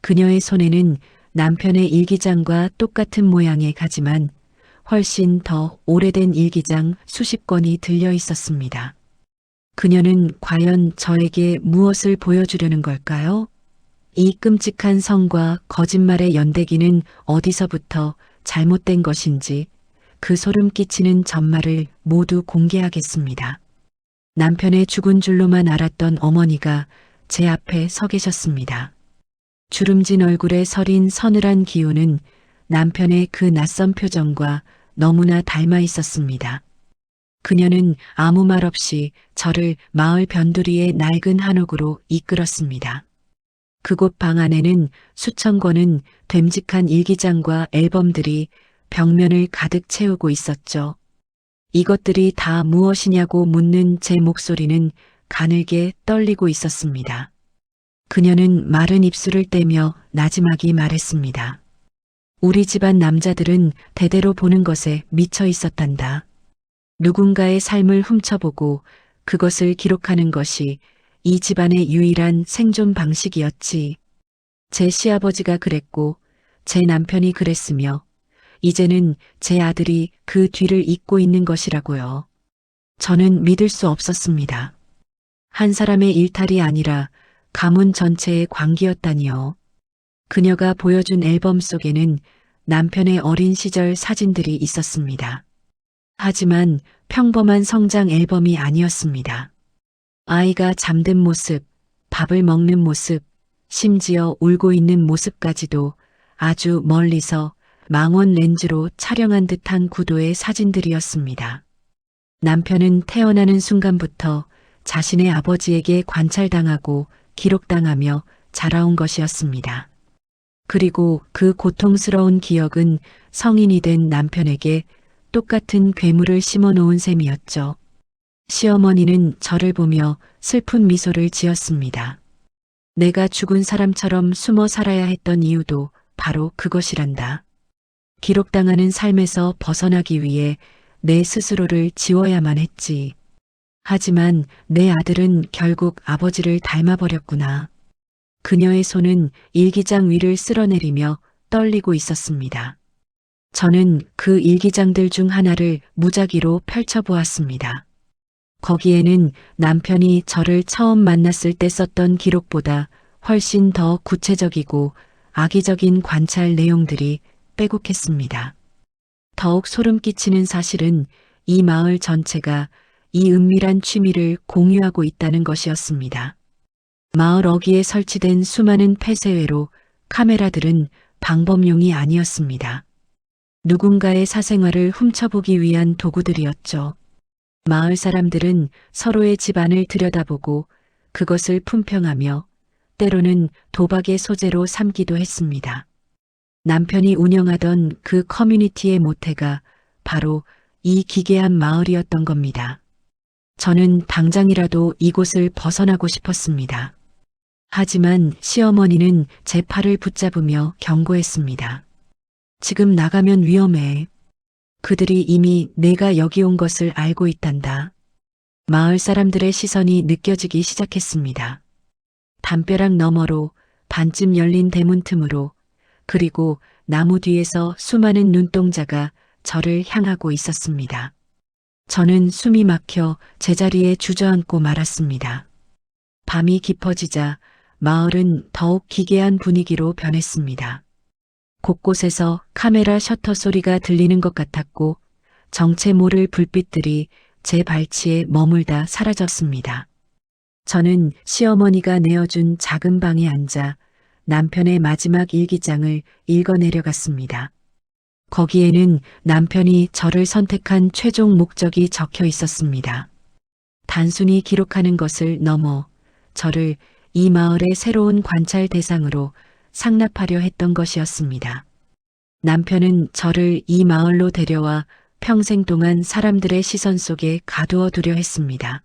그녀의 손에는 남편의 일기장과 똑같은 모양의 가지만 훨씬 더 오래된 일기장 수십 권이 들려 있었습니다. 그녀는 과연 저에게 무엇을 보여주려는 걸까요? 이 끔찍한 성과 거짓말의 연대기는 어디서부터 잘못된 것인지 그 소름 끼치는 전말을 모두 공개하겠습니다. 남편의 죽은 줄로만 알았던 어머니가 제 앞에 서 계셨습니다. 주름진 얼굴에 서린 서늘한 기운은 남편의 그 낯선 표정과 너무나 닮아 있었습니다. 그녀는 아무 말 없이 저를 마을 변두리의 낡은 한옥으로 이끌었습니다. 그곳 방 안에는 수천 권은 됨직한 일기장과 앨범들이 벽면을 가득 채우고 있었죠. 이것들이 다 무엇이냐고 묻는 제 목소리는 가늘게 떨리고 있었습니다. 그녀는 마른 입술을 떼며 나지막이 말했습니다. 우리 집안 남자들은 대대로 보는 것에 미쳐 있었단다. 누군가의 삶을 훔쳐보고 그것을 기록하는 것이 이 집안의 유일한 생존 방식이었지. 제 시아버지가 그랬고 제 남편이 그랬으며 이제는 제 아들이 그 뒤를 잇고 있는 것이라고요. 저는 믿을 수 없었습니다. 한 사람의 일탈이 아니라 가문 전체의 광기였다니요. 그녀가 보여준 앨범 속에는 남편의 어린 시절 사진들이 있었습니다. 하지만 평범한 성장 앨범이 아니었습니다. 아이가 잠든 모습, 밥을 먹는 모습, 심지어 울고 있는 모습까지도 아주 멀리서 망원 렌즈로 촬영한 듯한 구도의 사진들이었습니다. 남편은 태어나는 순간부터 자신의 아버지에게 관찰당하고 기록당하며 자라온 것이었습니다. 그리고 그 고통스러운 기억은 성인이 된 남편에게 똑같은 괴물을 심어 놓은 셈이었죠. 시어머니는 저를 보며 슬픈 미소를 지었습니다. 내가 죽은 사람처럼 숨어 살아야 했던 이유도 바로 그것이란다. 기록당하는 삶에서 벗어나기 위해 내 스스로를 지워야만 했지. 하지만 내 아들은 결국 아버지를 닮아버렸구나. 그녀의 손은 일기장 위를 쓸어내리며 떨리고 있었습니다. 저는 그 일기장들 중 하나를 무작위로 펼쳐보았습니다. 거기에는 남편이 저를 처음 만났을 때 썼던 기록보다 훨씬 더 구체적이고 악의적인 관찰 내용들이 빼곡했습니다. 더욱 소름 끼치는 사실은 이 마을 전체가 이 은밀한 취미를 공유하고 있다는 것이었습니다. 마을 어귀에 설치된 수많은 폐쇄회로 카메라들은 방범용이 아니었습니다. 누군가의 사생활을 훔쳐보기 위한 도구들이었죠. 마을 사람들은 서로의 집안을 들여다보고 그것을 품평하며 때로는 도박의 소재로 삼기도 했습니다. 남편이 운영하던 그 커뮤니티의 모태가 바로 이 기괴한 마을이었던 겁니다. 저는 당장이라도 이곳을 벗어나고 싶었습니다. 하지만 시어머니는 제 팔을 붙잡으며 경고했습니다. 지금 나가면 위험해. 그들이 이미 내가 여기 온 것을 알고 있단다. 마을 사람들의 시선이 느껴지기 시작했습니다. 담벼락 너머로 반쯤 열린 대문 틈으로 그리고 나무 뒤에서 수많은 눈동자가 저를 향하고 있었습니다. 저는 숨이 막혀 제자리에 주저앉고 말았습니다. 밤이 깊어지자 마을은 더욱 기괴한 분위기로 변했습니다. 곳곳에서 카메라 셔터 소리가 들리는 것 같았고 정체 모를 불빛들이 제 발치에 머물다 사라졌습니다. 저는 시어머니가 내어준 작은 방에 앉아 남편의 마지막 일기장을 읽어내려갔습니다. 거기에는 남편이 저를 선택한 최종 목적이 적혀 있었습니다. 단순히 기록하는 것을 넘어 저를 이 마을의 새로운 관찰 대상으로 상납하려 했던 것이었습니다. 남편은 저를 이 마을로 데려와 평생 동안 사람들의 시선 속에 가두어 두려 했습니다.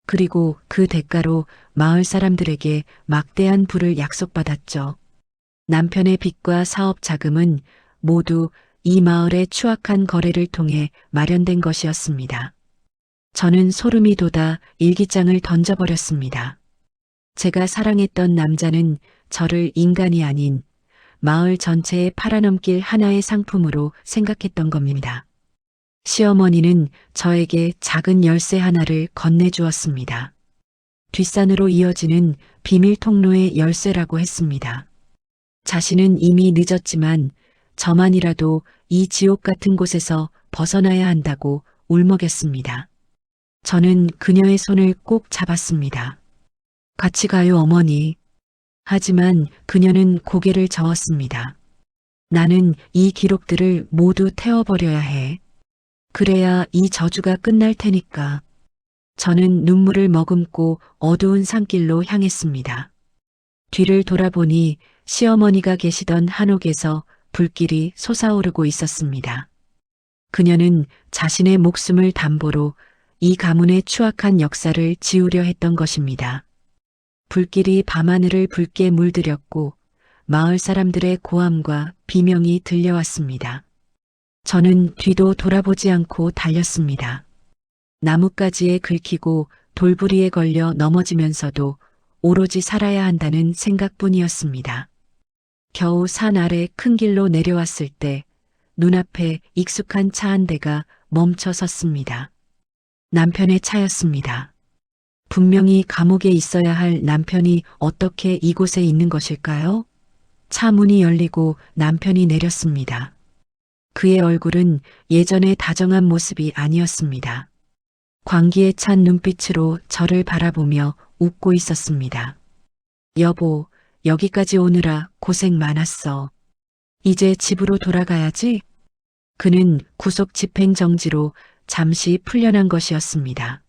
그리고 그 대가로 마을 사람들에게 막대한 부를 약속받았죠. 남편의 빚과 사업 자금은 모두 이 마을의 추악한 거래를 통해 마련된 것이었습니다. 저는 소름이 돋아 일기장을 던져버렸습니다. 제가 사랑했던 남자는 저를 인간이 아닌 마을 전체에 팔아넘길 하나의 상품으로 생각했던 겁니다. 시어머니는 저에게 작은 열쇠 하나를 건네주었습니다. 뒷산으로 이어지는 비밀 통로의 열쇠라고 했습니다. 자신은 이미 늦었지만 저만이라도 이 지옥 같은 곳에서 벗어나야 한다고 울먹였습니다. 저는 그녀의 손을 꼭 잡았습니다. 같이 가요, 어머니. 하지만 그녀는 고개를 저었습니다. 나는 이 기록들을 모두 태워버려야 해. 그래야 이 저주가 끝날 테니까. 저는 눈물을 머금고 어두운 산길로 향했습니다. 뒤를 돌아보니 시어머니가 계시던 한옥에서 불길이 솟아오르고 있었습니다. 그녀는 자신의 목숨을 담보로 이 가문의 추악한 역사를 지우려 했던 것입니다. 불길이 밤하늘을 붉게 물들였고 마을 사람들의 고함과 비명이 들려왔습니다. 저는 뒤도 돌아보지 않고 달렸습니다. 나뭇가지에 긁히고 돌부리에 걸려 넘어지면서도 오로지 살아야 한다는 생각뿐이었습니다. 겨우 산 아래 큰 길로 내려왔을 때 눈앞에 익숙한 차 한 대가 멈춰 섰습니다. 남편의 차였습니다. 분명히 감옥에 있어야 할 남편이 어떻게 이곳에 있는 것일까요? 차 문이 열리고 남편이 내렸습니다. 그의 얼굴은 예전의 다정한 모습이 아니었습니다. 광기에 찬 눈빛으로 저를 바라보며 웃고 있었습니다. 여보, 여기까지 오느라 고생 많았어. 이제 집으로 돌아가야지? 그는 구속 집행 정지로 잠시 풀려난 것이었습니다.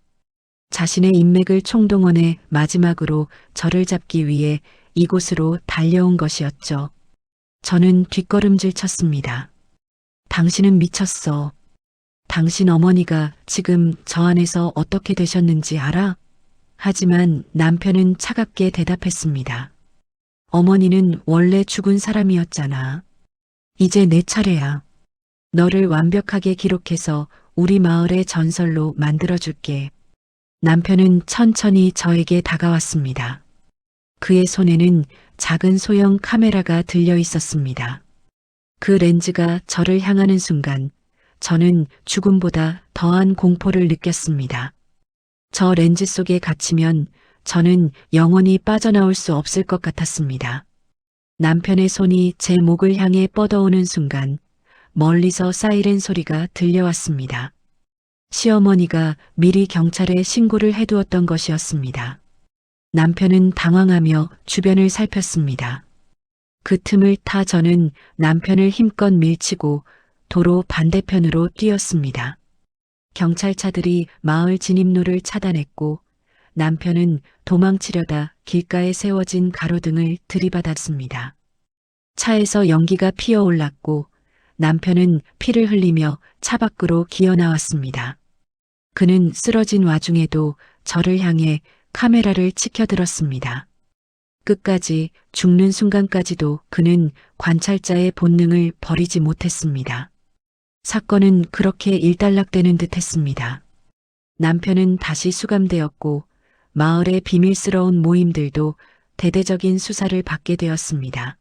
자신의 인맥을 총동원해 마지막으로 저를 잡기 위해 이곳으로 달려온 것이었죠. 저는 뒷걸음질 쳤습니다. 당신은 미쳤어. 당신 어머니가 지금 저 안에서 어떻게 되셨는지 알아? 하지만 남편은 차갑게 대답했습니다. 어머니는 원래 죽은 사람이었잖아. 이제 내 차례야. 너를 완벽하게 기록해서 우리 마을의 전설로 만들어줄게. 남편은 천천히 저에게 다가왔습니다. 그의 손에는 작은 소형 카메라가 들려 있었습니다. 그 렌즈가 저를 향하는 순간 저는 죽음보다 더한 공포를 느꼈습니다. 저 렌즈 속에 갇히면 저는 영원히 빠져나올 수 없을 것 같았습니다. 남편의 손이 제 목을 향해 뻗어오는 순간 멀리서 사이렌 소리가 들려왔습니다. 시어머니가 미리 경찰에 신고를 해두었던 것이었습니다. 남편은 당황하며 주변을 살폈습니다. 그 틈을 타 저는 남편을 힘껏 밀치고 도로 반대편으로 뛰었습니다. 경찰차들이 마을 진입로를 차단했고 남편은 도망치려다 길가에 세워진 가로등을 들이받았습니다. 차에서 연기가 피어올랐고 남편은 피를 흘리며 차 밖으로 기어나왔습니다. 그는 쓰러진 와중에도 저를 향해 카메라를 치켜들었습니다. 끝까지 죽는 순간까지도 그는 관찰자의 본능을 버리지 못했습니다. 사건은 그렇게 일단락되는 듯 했습니다. 남편은 다시 수감되었고 마을의 비밀스러운 모임들도 대대적인 수사를 받게 되었습니다.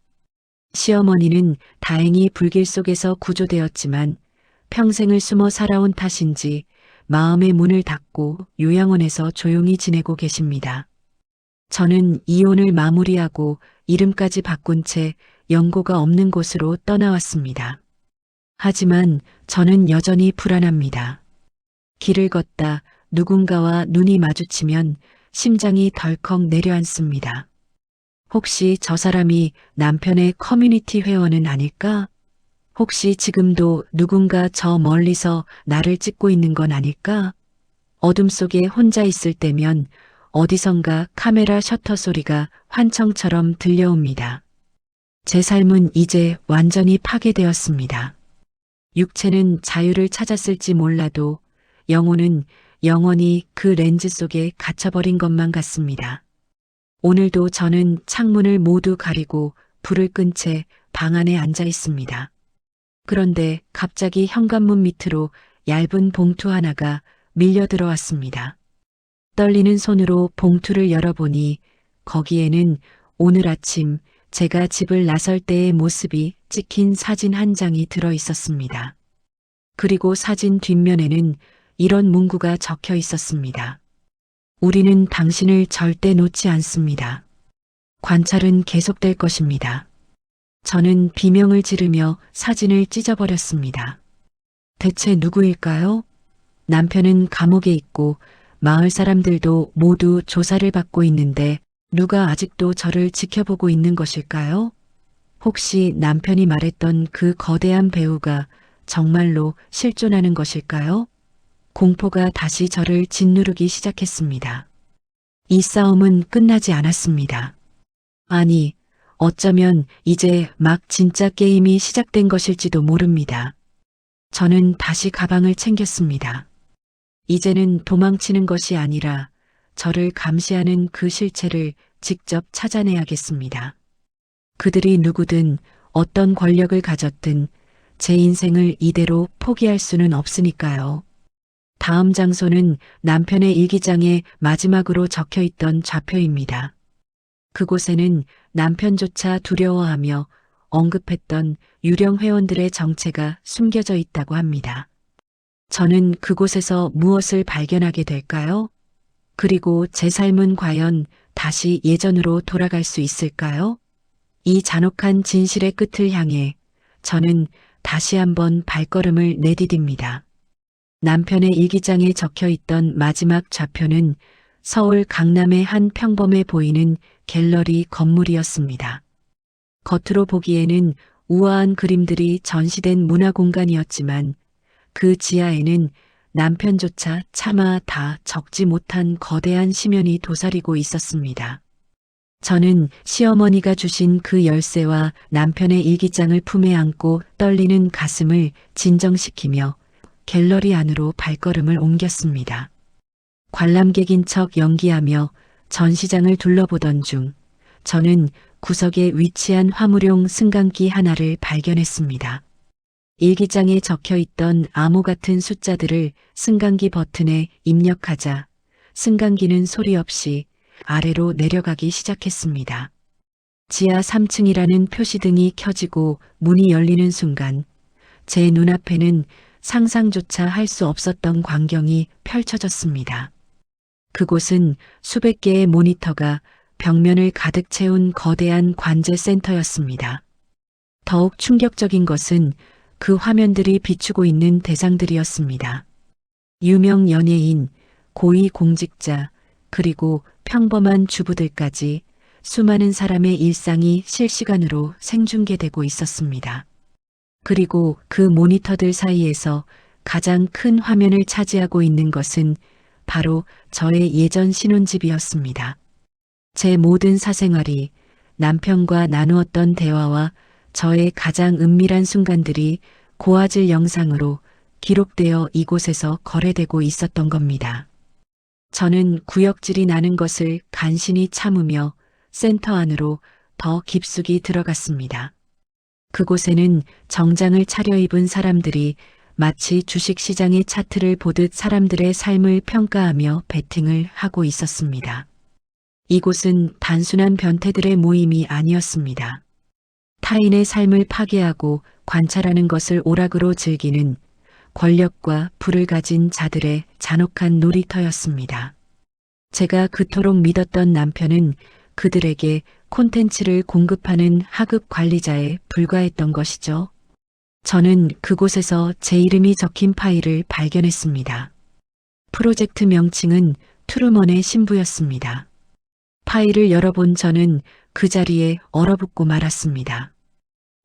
시어머니는 다행히 불길 속에서 구조되었지만 평생을 숨어 살아온 탓인지 마음의 문을 닫고 요양원에서 조용히 지내고 계십니다. 저는 이혼을 마무리하고 이름까지 바꾼 채 연고가 없는 곳으로 떠나왔습니다. 하지만 저는 여전히 불안합니다. 길을 걷다 누군가와 눈이 마주치면 심장이 덜컥 내려앉습니다. 혹시 저 사람이 남편의 커뮤니티 회원은 아닐까? 혹시 지금도 누군가 저 멀리서 나를 찍고 있는 건 아닐까? 어둠 속에 혼자 있을 때면 어디선가 카메라 셔터 소리가 환청처럼 들려옵니다. 제 삶은 이제 완전히 파괴되었습니다. 육체는 자유를 찾았을지 몰라도 영혼은 영원히 그 렌즈 속에 갇혀버린 것만 같습니다. 오늘도 저는 창문을 모두 가리고 불을 끈 채 방 안에 앉아 있습니다. 그런데 갑자기 현관문 밑으로 얇은 봉투 하나가 밀려 들어왔습니다. 떨리는 손으로 봉투를 열어보니 거기에는 오늘 아침 제가 집을 나설 때의 모습이 찍힌 사진 한 장이 들어 있었습니다. 그리고 사진 뒷면에는 이런 문구가 적혀 있었습니다. 우리는 당신을 절대 놓지 않습니다. 관찰은 계속될 것입니다. 저는 비명을 지르며 사진을 찢어버렸습니다. 대체 누구일까요? 남편은 감옥에 있고 마을 사람들도 모두 조사를 받고 있는데 누가 아직도 저를 지켜보고 있는 것일까요? 혹시 남편이 말했던 그 거대한 배우가 정말로 실존하는 것일까요? 공포가 다시 저를 짓누르기 시작했습니다. 이 싸움은 끝나지 않았습니다. 아니, 어쩌면 이제 막 진짜 게임이 시작된 것일지도 모릅니다. 저는 다시 가방을 챙겼습니다. 이제는 도망치는 것이 아니라 저를 감시하는 그 실체를 직접 찾아내야겠습니다. 그들이 누구든 어떤 권력을 가졌든 제 인생을 이대로 포기할 수는 없으니까요. 다음 장소는 남편의 일기장에 마지막으로 적혀있던 좌표입니다. 그곳에는 남편조차 두려워하며 언급했던 유령 회원들의 정체가 숨겨져 있다고 합니다. 저는 그곳에서 무엇을 발견하게 될까요? 그리고 제 삶은 과연 다시 예전으로 돌아갈 수 있을까요? 이 잔혹한 진실의 끝을 향해 저는 다시 한번 발걸음을 내디딥니다. 남편의 일기장에 적혀 있던 마지막 좌표는 서울 강남의 한 평범해 보이는 갤러리 건물이었습니다. 겉으로 보기에는 우아한 그림들이 전시된 문화 공간이었지만 그 지하에는 남편조차 차마 다 적지 못한 거대한 심연이 도사리고 있었습니다. 저는 시어머니가 주신 그 열쇠와 남편의 일기장을 품에 안고 떨리는 가슴을 진정시키며 갤러리 안으로 발걸음을 옮겼습니다. 관람객인 척 연기하며 전시장을 둘러보던 중 저는 구석에 위치한 화물용 승강기 하나를 발견했습니다. 일기장에 적혀 있던 암호 같은 숫자들을 승강기 버튼에 입력하자 승강기는 소리 없이 아래로 내려가기 시작했습니다. 지하 3층이라는 표시등이 켜지고 문이 열리는 순간 제 눈앞에는 상상조차 할 수 없었던 광경이 펼쳐졌습니다. 그곳은 수백 개의 모니터가 벽면을 가득 채운 거대한 관제 센터였습니다. 더욱 충격적인 것은 그 화면들이 비추고 있는 대상들이었습니다. 유명 연예인, 고위 공직자, 그리고 평범한 주부들까지 수많은 사람의 일상이 실시간으로 생중계되고 있었습니다. 그리고 그 모니터들 사이에서 가장 큰 화면을 차지하고 있는 것은 바로 저의 예전 신혼집이었습니다. 제 모든 사생활이 남편과 나누었던 대화와 저의 가장 은밀한 순간들이 고화질 영상으로 기록되어 이곳에서 거래되고 있었던 겁니다. 저는 구역질이 나는 것을 간신히 참으며 센터 안으로 더 깊숙이 들어갔습니다. 그곳에는 정장을 차려입은 사람들이 마치 주식시장의 차트를 보듯 사람들의 삶을 평가하며 베팅을 하고 있었습니다. 이곳은 단순한 변태들의 모임이 아니었습니다. 타인의 삶을 파괴하고 관찰하는 것을 오락으로 즐기는 권력과 부를 가진 자들의 잔혹한 놀이터였습니다. 제가 그토록 믿었던 남편은 그들에게 콘텐츠를 공급하는 하급 관리자에 불과했던 것이죠. 저는 그곳에서 제 이름이 적힌 파일을 발견했습니다. 프로젝트 명칭은 트루먼의 신부였습니다. 파일을 열어본 저는 그 자리에 얼어붙고 말았습니다.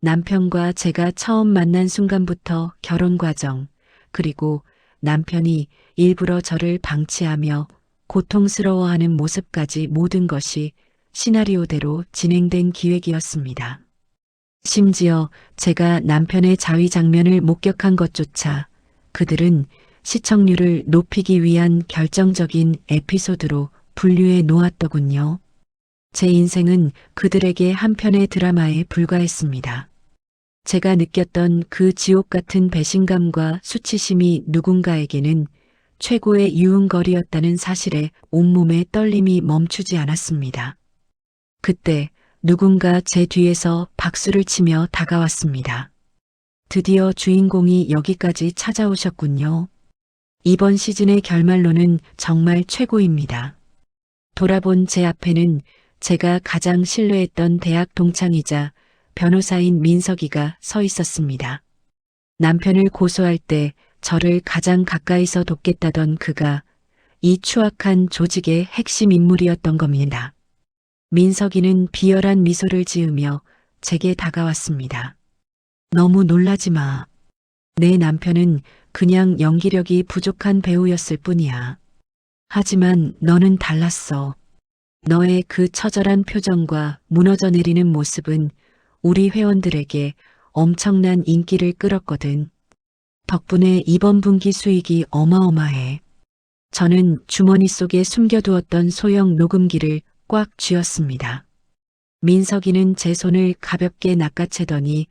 남편과 제가 처음 만난 순간부터 결혼 과정, 그리고 남편이 일부러 저를 방치하며 고통스러워하는 모습까지 모든 것이 시나리오대로 진행된 기획이었습니다. 심지어 제가 남편의 자위 장면을 목격한 것조차 그들은 시청률을 높이기 위한 결정적인 에피소드로 분류해 놓았더군요. 제 인생은 그들에게 한 편의 드라마에 불과했습니다. 제가 느꼈던 그 지옥 같은 배신감과 수치심이 누군가에게는 최고의 유흥거리였다는 사실에 온몸의 떨림이 멈추지 않았습니다. 그때 누군가 제 뒤에서 박수를 치며 다가왔습니다. 드디어 주인공이 여기까지 찾아오셨군요. 이번 시즌의 결말로는 정말 최고입니다. 돌아본 제 앞에는 제가 가장 신뢰했던 대학 동창이자 변호사인 민석이가 서 있었습니다. 남편을 고소할 때 저를 가장 가까이서 돕겠다던 그가 이 추악한 조직의 핵심 인물이었던 겁니다. 민석이는 비열한 미소를 지으며 제게 다가왔습니다. 너무 놀라지 마. 내 남편은 그냥 연기력이 부족한 배우였을 뿐이야. 하지만 너는 달랐어. 너의 그 처절한 표정과 무너져 내리는 모습은 우리 회원들에게 엄청난 인기를 끌었거든. 덕분에 이번 분기 수익이 어마어마해. 저는 주머니 속에 숨겨두었던 소형 녹음기를 꽉 쥐었습니다. 민석이는 제 손을 가볍게 낚아채더니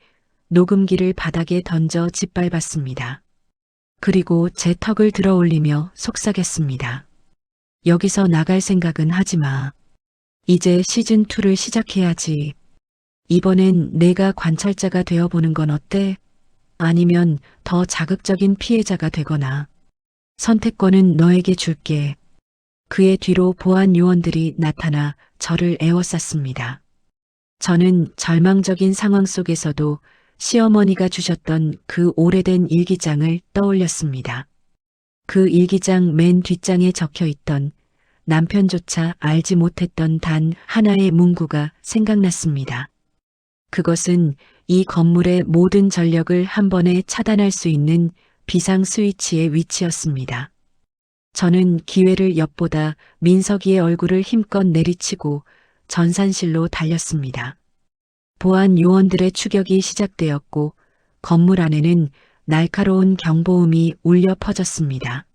녹음기를 바닥에 던져 짓밟았습니다. 그리고 제 턱을 들어 올리며 속삭였습니다. 여기서 나갈 생각은 하지 마. 이제 시즌2를 시작해야지. 이번엔 내가 관찰자가 되어보는 건 어때? 아니면 더 자극적인 피해자가 되거나. 선택권은 너에게 줄게. 그의 뒤로 보안 요원들이 나타나 저를 에워쌌습니다. 저는 절망적인 상황 속에서도 시어머니가 주셨던 그 오래된 일기장을 떠올렸습니다. 그 일기장 맨 뒷장에 적혀 있던 남편조차 알지 못했던 단 하나의 문구가 생각났습니다. 그것은 이 건물의 모든 전력을 한 번에 차단할 수 있는 비상 스위치의 위치였습니다. 저는 기회를 엿보다 민석이의 얼굴을 힘껏 내리치고 전산실로 달렸습니다. 보안 요원들의 추격이 시작되었고 건물 안에는 날카로운 경보음이 울려 퍼졌습니다.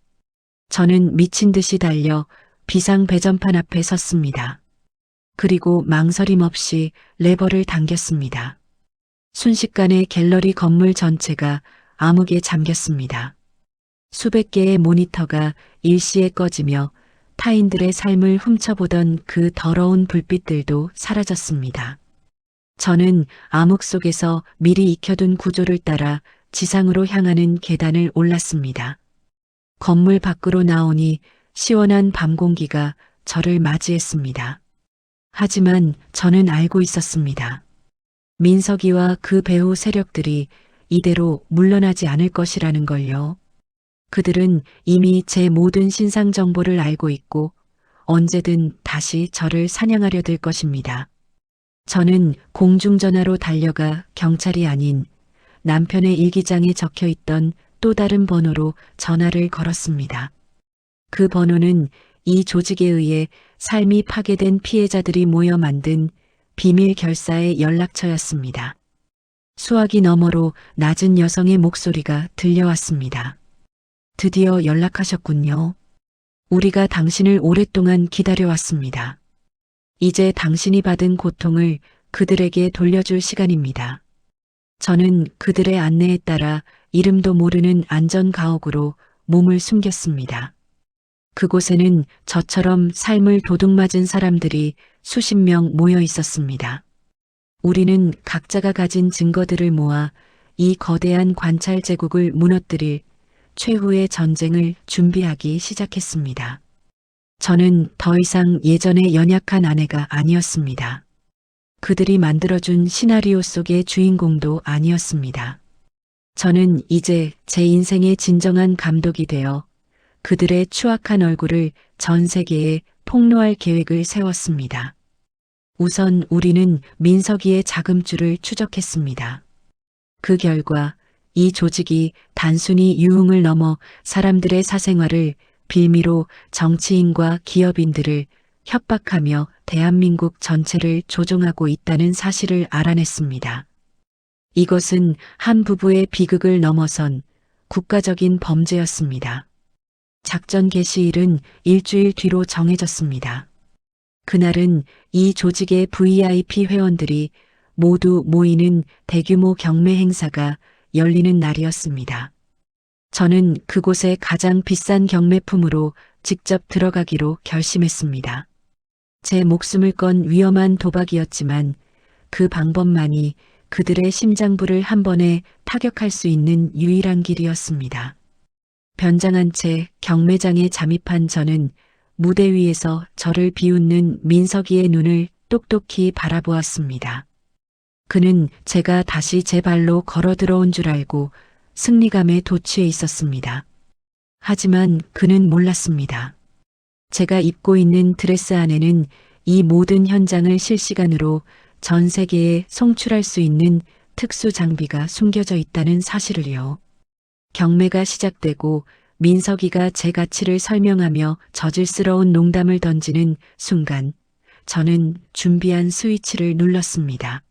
저는 미친 듯이 달려 비상 배전판 앞에 섰습니다. 그리고 망설임 없이 레버를 당겼습니다. 순식간에 갤러리 건물 전체가 암흑에 잠겼습니다. 수백 개의 모니터가 일시에 꺼지며 타인들의 삶을 훔쳐보던 그 더러운 불빛들도 사라졌습니다. 저는 암흑 속에서 미리 익혀둔 구조를 따라 지상으로 향하는 계단을 올랐습니다. 건물 밖으로 나오니 시원한 밤 공기가 저를 맞이했습니다. 하지만 저는 알고 있었습니다. 민석이와 그 배후 세력들이 이대로 물러나지 않을 것이라는 걸요. 그들은 이미 제 모든 신상 정보를 알고 있고 언제든 다시 저를 사냥하려 들 것입니다. 저는 공중전화로 달려가 경찰이 아닌 남편의 일기장에 적혀 있던 또 다른 번호로 전화를 걸었습니다. 그 번호는 이 조직에 의해 삶이 파괴된 피해자들이 모여 만든 비밀 결사의 연락처였습니다. 수화기 너머로 낮은 여성의 목소리가 들려왔습니다. 드디어 연락하셨군요. 우리가 당신을 오랫동안 기다려왔습니다. 이제 당신이 받은 고통을 그들에게 돌려줄 시간입니다. 저는 그들의 안내에 따라 이름도 모르는 안전가옥으로 몸을 숨겼습니다. 그곳에는 저처럼 삶을 도둑맞은 사람들이 수십 명 모여 있었습니다. 우리는 각자가 가진 증거들을 모아 이 거대한 관찰 제국을 무너뜨릴 최후의 전쟁을 준비하기 시작했습니다. 저는 더 이상 예전의 연약한 아내가 아니었습니다. 그들이 만들어준 시나리오 속의 주인공도 아니었습니다. 저는 이제 제 인생의 진정한 감독이 되어 그들의 추악한 얼굴을 전 세계에 폭로할 계획을 세웠습니다. 우선 우리는 민석이의 자금줄을 추적했습니다. 그 결과 이 조직이 단순히 유흥을 넘어 사람들의 사생활을 빌미로 정치인과 기업인들을 협박하며 대한민국 전체를 조종하고 있다는 사실을 알아냈습니다. 이것은 한 부부의 비극을 넘어선 국가적인 범죄였습니다. 작전 개시일은 일주일 뒤로 정해졌습니다. 그날은 이 조직의 VIP 회원들이 모두 모이는 대규모 경매 행사가 열리는 날이었습니다. 저는 그곳에 가장 비싼 경매품으로 직접 들어가기로 결심했습니다. 제 목숨을 건 위험한 도박이었지만 그 방법만이 그들의 심장부를 한 번에 타격할 수 있는 유일한 길이었습니다. 변장한 채 경매장에 잠입한 저는 무대 위에서 저를 비웃는 민석이의 눈을 똑똑히 바라보았습니다. 그는 제가 다시 제 발로 걸어 들어온 줄 알고 승리감에 도취해 있었습니다. 하지만 그는 몰랐습니다. 제가 입고 있는 드레스 안에는 이 모든 현장을 실시간으로 전 세계에 송출할 수 있는 특수 장비가 숨겨져 있다는 사실을요. 경매가 시작되고 민석이가 제 가치를 설명하며 저질스러운 농담을 던지는 순간 저는 준비한 스위치를 눌렀습니다.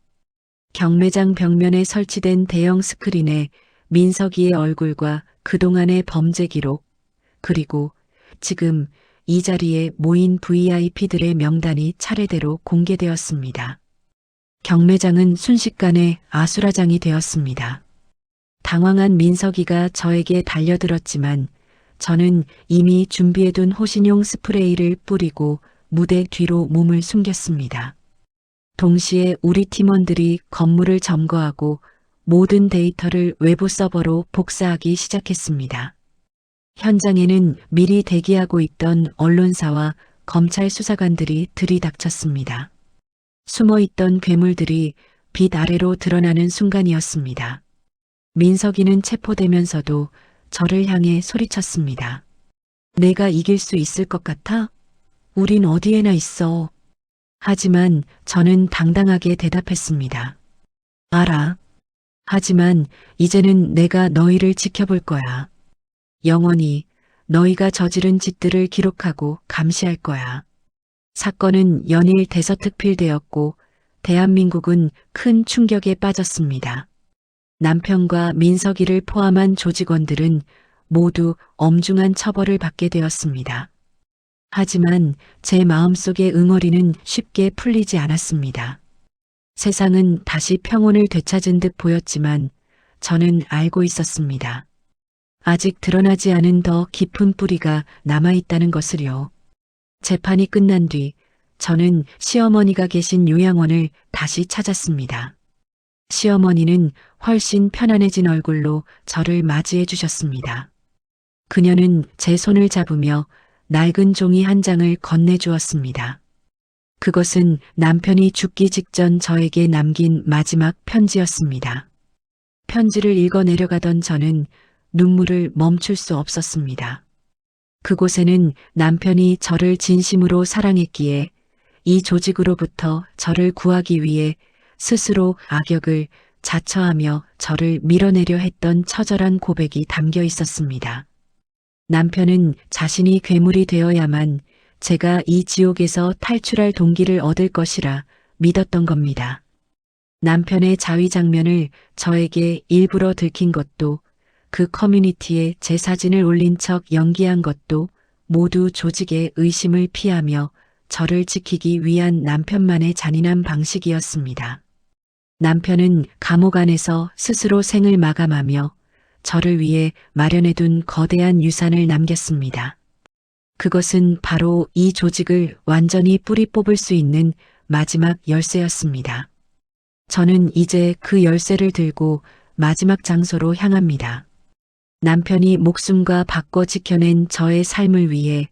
경매장 벽면에 설치된 대형 스크린에 민석이의 얼굴과 그동안의 범죄 기록, 그리고 지금 이 자리에 모인 VIP들의 명단이 차례대로 공개되었습니다. 경매장은 순식간에 아수라장이 되었습니다. 당황한 민석이가 저에게 달려들었지만 저는 이미 준비해둔 호신용 스프레이를 뿌리고 무대 뒤로 몸을 숨겼습니다. 동시에 우리 팀원들이 건물을 점거하고 모든 데이터를 외부 서버로 복사하기 시작했습니다. 현장에는 미리 대기하고 있던 언론사와 검찰 수사관들이 들이닥쳤습니다. 숨어있던 괴물들이 빛 아래로 드러나는 순간이었습니다. 민석이는 체포되면서도 저를 향해 소리쳤습니다. 내가 이길 수 있을 것 같아? 우린 어디에나 있어. 하지만 저는 당당하게 대답했습니다. 알아. 하지만 이제는 내가 너희를 지켜볼 거야. 영원히 너희가 저지른 짓들을 기록하고 감시할 거야. 사건은 연일 대서특필되었고 대한민국은 큰 충격에 빠졌습니다. 남편과 민석이를 포함한 조직원들은 모두 엄중한 처벌을 받게 되었습니다. 하지만 제 마음속의 응어리는 쉽게 풀리지 않았습니다. 세상은 다시 평온을 되찾은 듯 보였지만 저는 알고 있었습니다. 아직 드러나지 않은 더 깊은 뿌리가 남아있다는 것을요. 재판이 끝난 뒤 저는 시어머니가 계신 요양원을 다시 찾았습니다. 시어머니는 훨씬 편안해진 얼굴로 저를 맞이해 주셨습니다. 그녀는 제 손을 잡으며 낡은 종이 한 장을 건네주었습니다. 그것은 남편이 죽기 직전 저에게 남긴 마지막 편지였습니다. 편지를 읽어 내려가던 저는 눈물을 멈출 수 없었습니다. 그곳에는 남편이 저를 진심으로 사랑했기에 이 조직으로부터 저를 구하기 위해 스스로 악역을 자처하며 저를 밀어내려 했던 처절한 고백이 담겨 있었습니다. 남편은 자신이 괴물이 되어야만 제가 이 지옥에서 탈출할 동기를 얻을 것이라 믿었던 겁니다. 남편의 자위 장면을 저에게 일부러 들킨 것도 그 커뮤니티에 제 사진을 올린 척 연기한 것도 모두 조직의 의심을 피하며 저를 지키기 위한 남편만의 잔인한 방식이었습니다. 남편은 감옥 안에서 스스로 생을 마감하며 저를 위해 마련해둔 거대한 유산을 남겼습니다. 그것은 바로 이 조직을 완전히 뿌리 뽑을 수 있는 마지막 열쇠였습니다. 저는 이제 그 열쇠를 들고 마지막 장소로 향합니다. 남편이 목숨과 바꿔 지켜낸 저의 삶을 위해,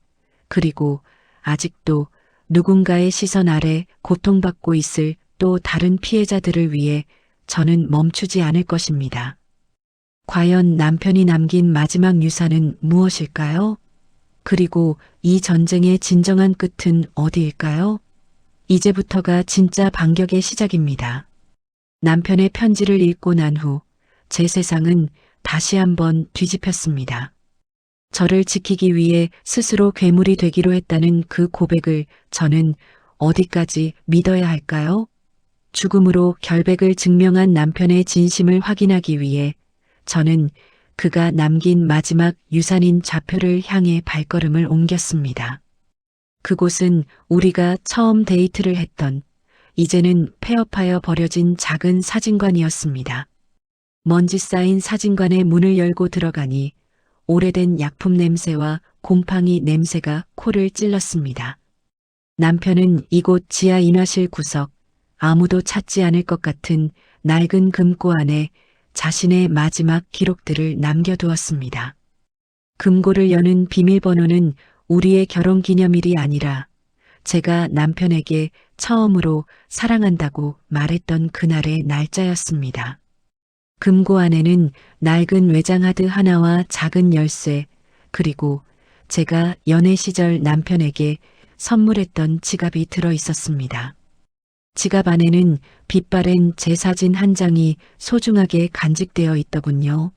그리고 아직도 누군가의 시선 아래 고통받고 있을 또 다른 피해자들을 위해 저는 멈추지 않을 것입니다. 과연 남편이 남긴 마지막 유산은 무엇일까요? 그리고 이 전쟁의 진정한 끝은 어디일까요? 이제부터가 진짜 반격의 시작입니다. 남편의 편지를 읽고 난 후 제 세상은 다시 한번 뒤집혔습니다. 저를 지키기 위해 스스로 괴물이 되기로 했다는 그 고백을 저는 어디까지 믿어야 할까요? 죽음으로 결백을 증명한 남편의 진심을 확인하기 위해 저는 그가 남긴 마지막 유산인 좌표를 향해 발걸음을 옮겼습니다. 그곳은 우리가 처음 데이트를 했던, 이제는 폐업하여 버려진 작은 사진관이었습니다. 먼지 쌓인 사진관의 문을 열고 들어가니 오래된 약품 냄새와 곰팡이 냄새가 코를 찔렀습니다. 남편은 이곳 지하 인화실 구석, 아무도 찾지 않을 것 같은 낡은 금고 안에 자신의 마지막 기록들을 남겨두었습니다. 금고를 여는 비밀번호는 우리의 결혼 기념일이 아니라 제가 남편에게 처음으로 사랑한다고 말했던 그날의 날짜였습니다. 금고 안에는 낡은 외장하드 하나와 작은 열쇠, 그리고 제가 연애 시절 남편에게 선물했던 지갑이 들어 있었습니다. 지갑 안에는 빛바랜 제 사진 한 장이 소중하게 간직되어 있더군요.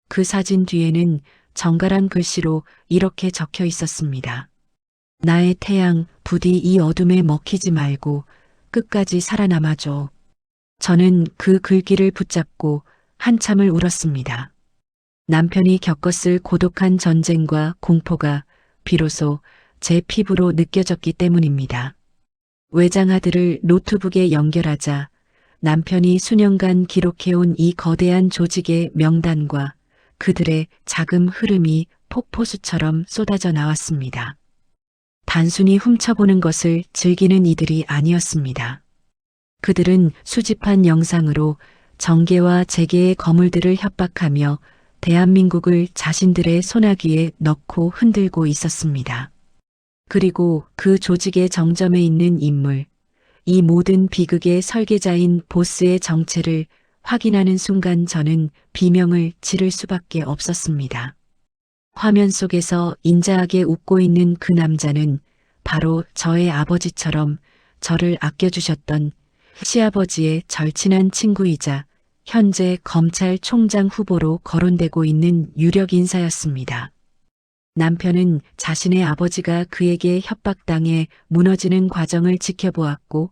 그 사진 뒤에는 정갈한 글씨로 이렇게 적혀 있었습니다. 나의 태양, 부디 이 어둠에 먹히지 말고 끝까지 살아남아줘. 저는 그 글귀를 붙잡고 한참을 울었습니다. 남편이 겪었을 고독한 전쟁과 공포가 비로소 제 피부로 느껴졌기 때문입니다. 외장하드를 노트북에 연결하자 남편이 수년간 기록해온 이 거대한 조직의 명단과 그들의 자금 흐름이 폭포수처럼 쏟아져 나왔습니다. 단순히 훔쳐보는 것을 즐기는 이들이 아니었습니다. 그들은 수집한 영상으로 정계와 재계의 거물들을 협박하며 대한민국을 자신들의 손아귀에 넣고 흔들고 있었습니다. 그리고 그 조직의 정점에 있는 인물, 이 모든 비극의 설계자인 보스의 정체를 확인하는 순간 저는 비명을 지를 수밖에 없었습니다. 화면 속에서 인자하게 웃고 있는 그 남자는 바로 저의 아버지처럼 저를 아껴주셨던 시아버지의 절친한 친구이자 현재 검찰총장 후보로 거론되고 있는 유력 인사였습니다. 남편은 자신의 아버지가 그에게 협박당해 무너지는 과정을 지켜보았고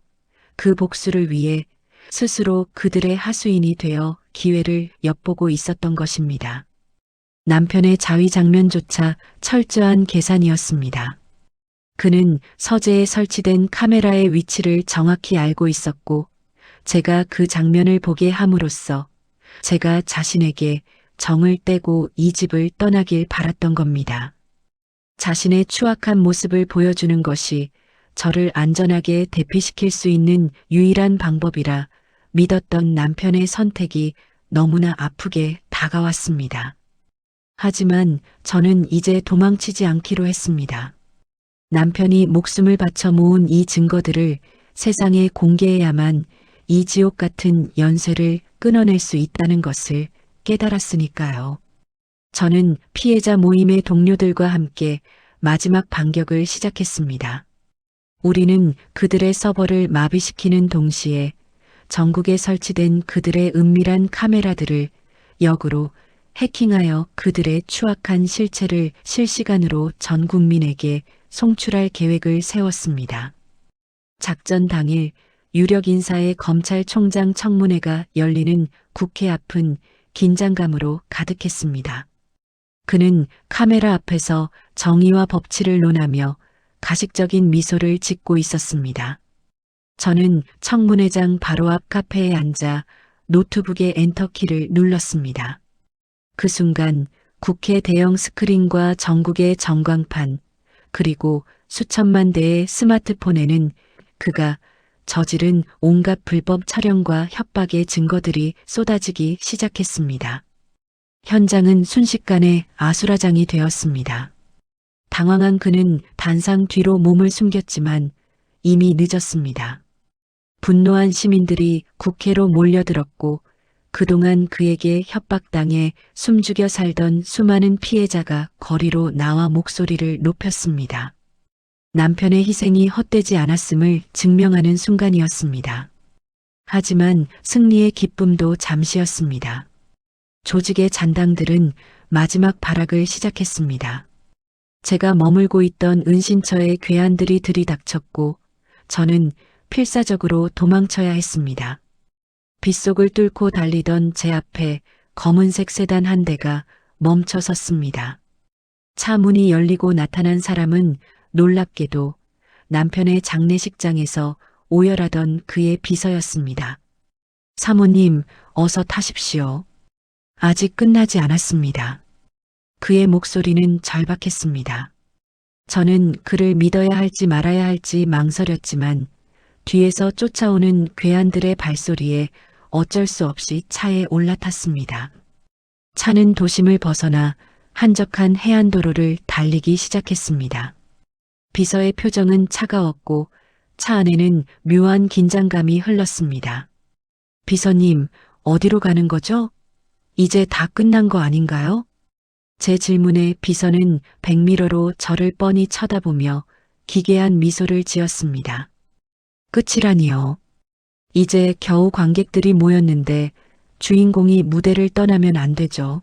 그 복수를 위해 스스로 그들의 하수인이 되어 기회를 엿보고 있었던 것입니다. 남편의 자위 장면조차 철저한 계산이었습니다. 그는 서재에 설치된 카메라의 위치를 정확히 알고 있었고 제가 그 장면을 보게 함으로써 제가 자신에게 정을 떼고 이 집을 떠나길 바랐던 겁니다. 자신의 추악한 모습을 보여주는 것이 저를 안전하게 대피시킬 수 있는 유일한 방법이라 믿었던 남편의 선택이 너무나 아프게 다가왔습니다. 하지만 저는 이제 도망치지 않기로 했습니다. 남편이 목숨을 바쳐 모은 이 증거들을 세상에 공개해야만 이 지옥 같은 연쇄를 끊어낼 수 있다는 것을 깨달았으니까요. 저는 피해자 모임의 동료들과 함께 마지막 반격을 시작했습니다. 우리는 그들의 서버를 마비시키는 동시에 전국에 설치된 그들의 은밀한 카메라들을 역으로 해킹하여 그들의 추악한 실체를 실시간으로 전 국민에게 송출할 계획을 세웠습니다. 작전 당일 유력 인사의 검찰총장 청문회가 열리는 국회 앞은 긴장감으로 가득했습니다. 그는 카메라 앞에서 정의와 법치를 논하며 가식적인 미소를 짓고 있었습니다. 저는 청문회장 바로 앞 카페에 앉아 노트북의 엔터키를 눌렀습니다. 그 순간 국회 대형 스크린과 전국의 전광판 그리고 수천만 대의 스마트폰에는 그가 저지른 온갖 불법 촬영과 협박의 증거들이 쏟아지기 시작했습니다. 현장은 순식간에 아수라장이 되었습니다. 당황한 그는 단상 뒤로 몸을 숨겼지만 이미 늦었습니다. 분노한 시민들이 국회로 몰려들었고 그동안 그에게 협박당해 숨죽여 살던 수많은 피해자가 거리로 나와 목소리를 높였습니다. 남편의 희생이 헛되지 않았음을 증명하는 순간이었습니다. 하지만 승리의 기쁨도 잠시였습니다. 조직의 잔당들은 마지막 발악을 시작했습니다. 제가 머물고 있던 은신처의 괴한들이 들이닥쳤고 저는 필사적으로 도망쳐야 했습니다. 빗속을 뚫고 달리던 제 앞에 검은색 세단 한 대가 멈춰 섰습니다. 차 문이 열리고 나타난 사람은 놀랍게도 남편의 장례식장에서 오열하던 그의 비서였습니다. 사모님, 어서 타십시오. 아직 끝나지 않았습니다. 그의 목소리는 절박했습니다. 저는 그를 믿어야 할지 말아야 할지 망설였지만 뒤에서 쫓아오는 괴한들의 발소리에 어쩔 수 없이 차에 올라탔습니다. 차는 도심을 벗어나 한적한 해안도로를 달리기 시작했습니다. 비서의 표정은 차가웠고 차 안에는 묘한 긴장감이 흘렀습니다. 비서님, 어디로 가는 거죠? 이제 다 끝난 거 아닌가요? 제 질문에 비서는 백미러로 저를 뻔히 쳐다보며 기괴한 미소를 지었습니다. 끝이라니요. 이제 겨우 관객들이 모였는데 주인공이 무대를 떠나면 안 되죠.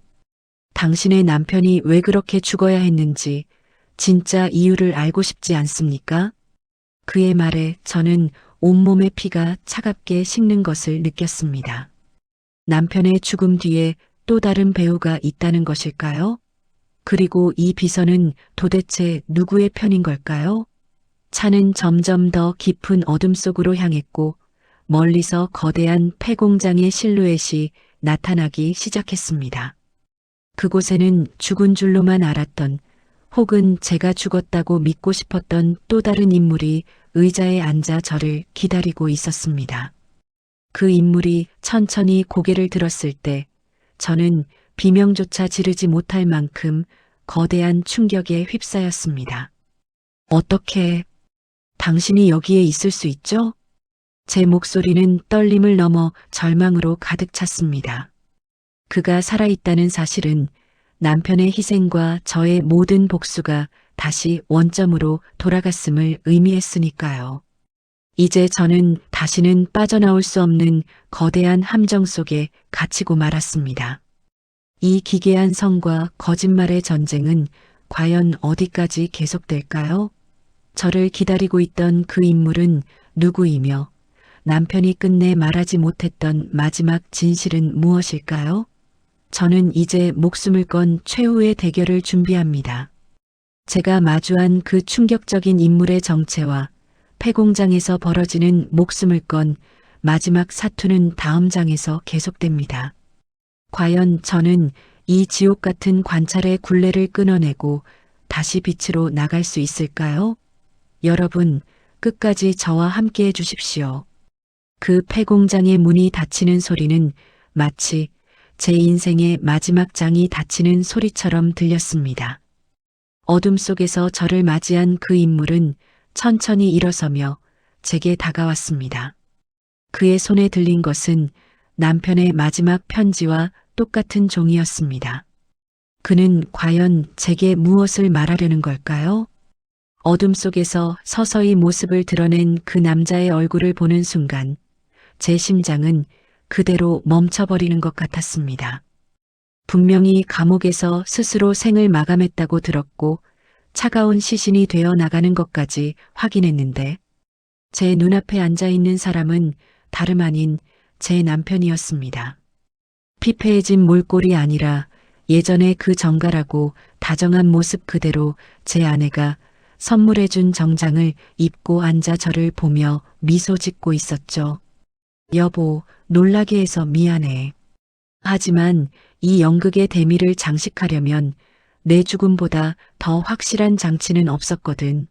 당신의 남편이 왜 그렇게 죽어야 했는지 진짜 이유를 알고 싶지 않습니까? 그의 말에 저는 온몸의 피가 차갑게 식는 것을 느꼈습니다. 남편의 죽음 뒤에 또 다른 배우가 있다는 것일까요? 그리고 이 비서는 도대체 누구의 편인 걸까요? 차는 점점 더 깊은 어둠 속으로 향했고 멀리서 거대한 폐공장의 실루엣이 나타나기 시작했습니다. 그곳에는 죽은 줄로만 알았던 혹은 제가 죽었다고 믿고 싶었던 또 다른 인물이 의자에 앉아 저를 기다리고 있었습니다. 그 인물이 천천히 고개를 들었을 때 저는 비명조차 지르지 못할 만큼 거대한 충격에 휩싸였습니다. 어떻게 당신이 여기에 있을 수 있죠? 제 목소리는 떨림을 넘어 절망으로 가득 찼습니다. 그가 살아있다는 사실은 남편의 희생과 저의 모든 복수가 다시 원점으로 돌아갔음을 의미했으니까요. 이제 저는 다시는 빠져나올 수 없는 거대한 함정 속에 갇히고 말았습니다. 이 기괴한 성과 거짓말의 전쟁은 과연 어디까지 계속될까요? 저를 기다리고 있던 그 인물은 누구이며 남편이 끝내 말하지 못했던 마지막 진실은 무엇일까요? 저는 이제 목숨을 건 최후의 대결을 준비합니다. 제가 마주한 그 충격적인 인물의 정체와 폐공장에서 벌어지는 목숨을 건 마지막 사투는 다음 장에서 계속됩니다. 과연 저는 이 지옥 같은 관찰의 굴레를 끊어내고 다시 빛으로 나갈 수 있을까요? 여러분, 끝까지 저와 함께 해주십시오. 그 폐공장의 문이 닫히는 소리는 마치 제 인생의 마지막 장이 닫히는 소리처럼 들렸습니다. 어둠 속에서 저를 맞이한 그 인물은 천천히 일어서며 제게 다가왔습니다. 그의 손에 들린 것은 남편의 마지막 편지와 똑같은 종이었습니다. 그는 과연 제게 무엇을 말하려는 걸까요? 어둠 속에서 서서히 모습을 드러낸 그 남자의 얼굴을 보는 순간 제 심장은 그대로 멈춰버리는 것 같았습니다. 분명히 감옥에서 스스로 생을 마감했다고 들었고 차가운 시신이 되어 나가는 것까지 확인했는데 제 눈앞에 앉아 있는 사람은 다름 아닌 제 남편이었습니다. 피폐해진 몰골이 아니라 예전의 그 정갈하고 다정한 모습 그대로 제 아내가 선물해준 정장을 입고 앉아 저를 보며 미소 짓고 있었죠. 여보, 놀라게 해서 미안해. 하지만 이 연극의 대미를 장식하려면 내 죽음보다 더 확실한 장치는 없었거든.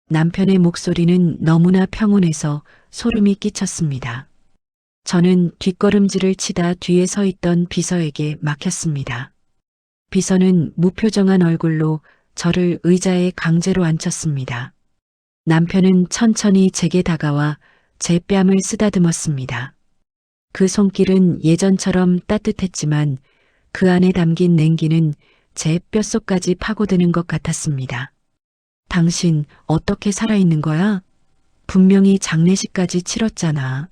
남편의 목소리는 너무나 평온해서 소름이 끼쳤습니다. 저는 뒷걸음질을 치다 뒤에 서 있던 비서에게 막혔습니다. 비서는 무표정한 얼굴로 저를 의자에 강제로 앉혔습니다. 남편은 천천히 제게 다가와 제 뺨을 쓰다듬었습니다. 그 손길은 예전처럼 따뜻했지만 그 안에 담긴 냉기는 제 뼛속까지 파고드는 것 같았습니다. 당신 어떻게 살아있는 거야? 분명히 장례식까지 치렀잖아.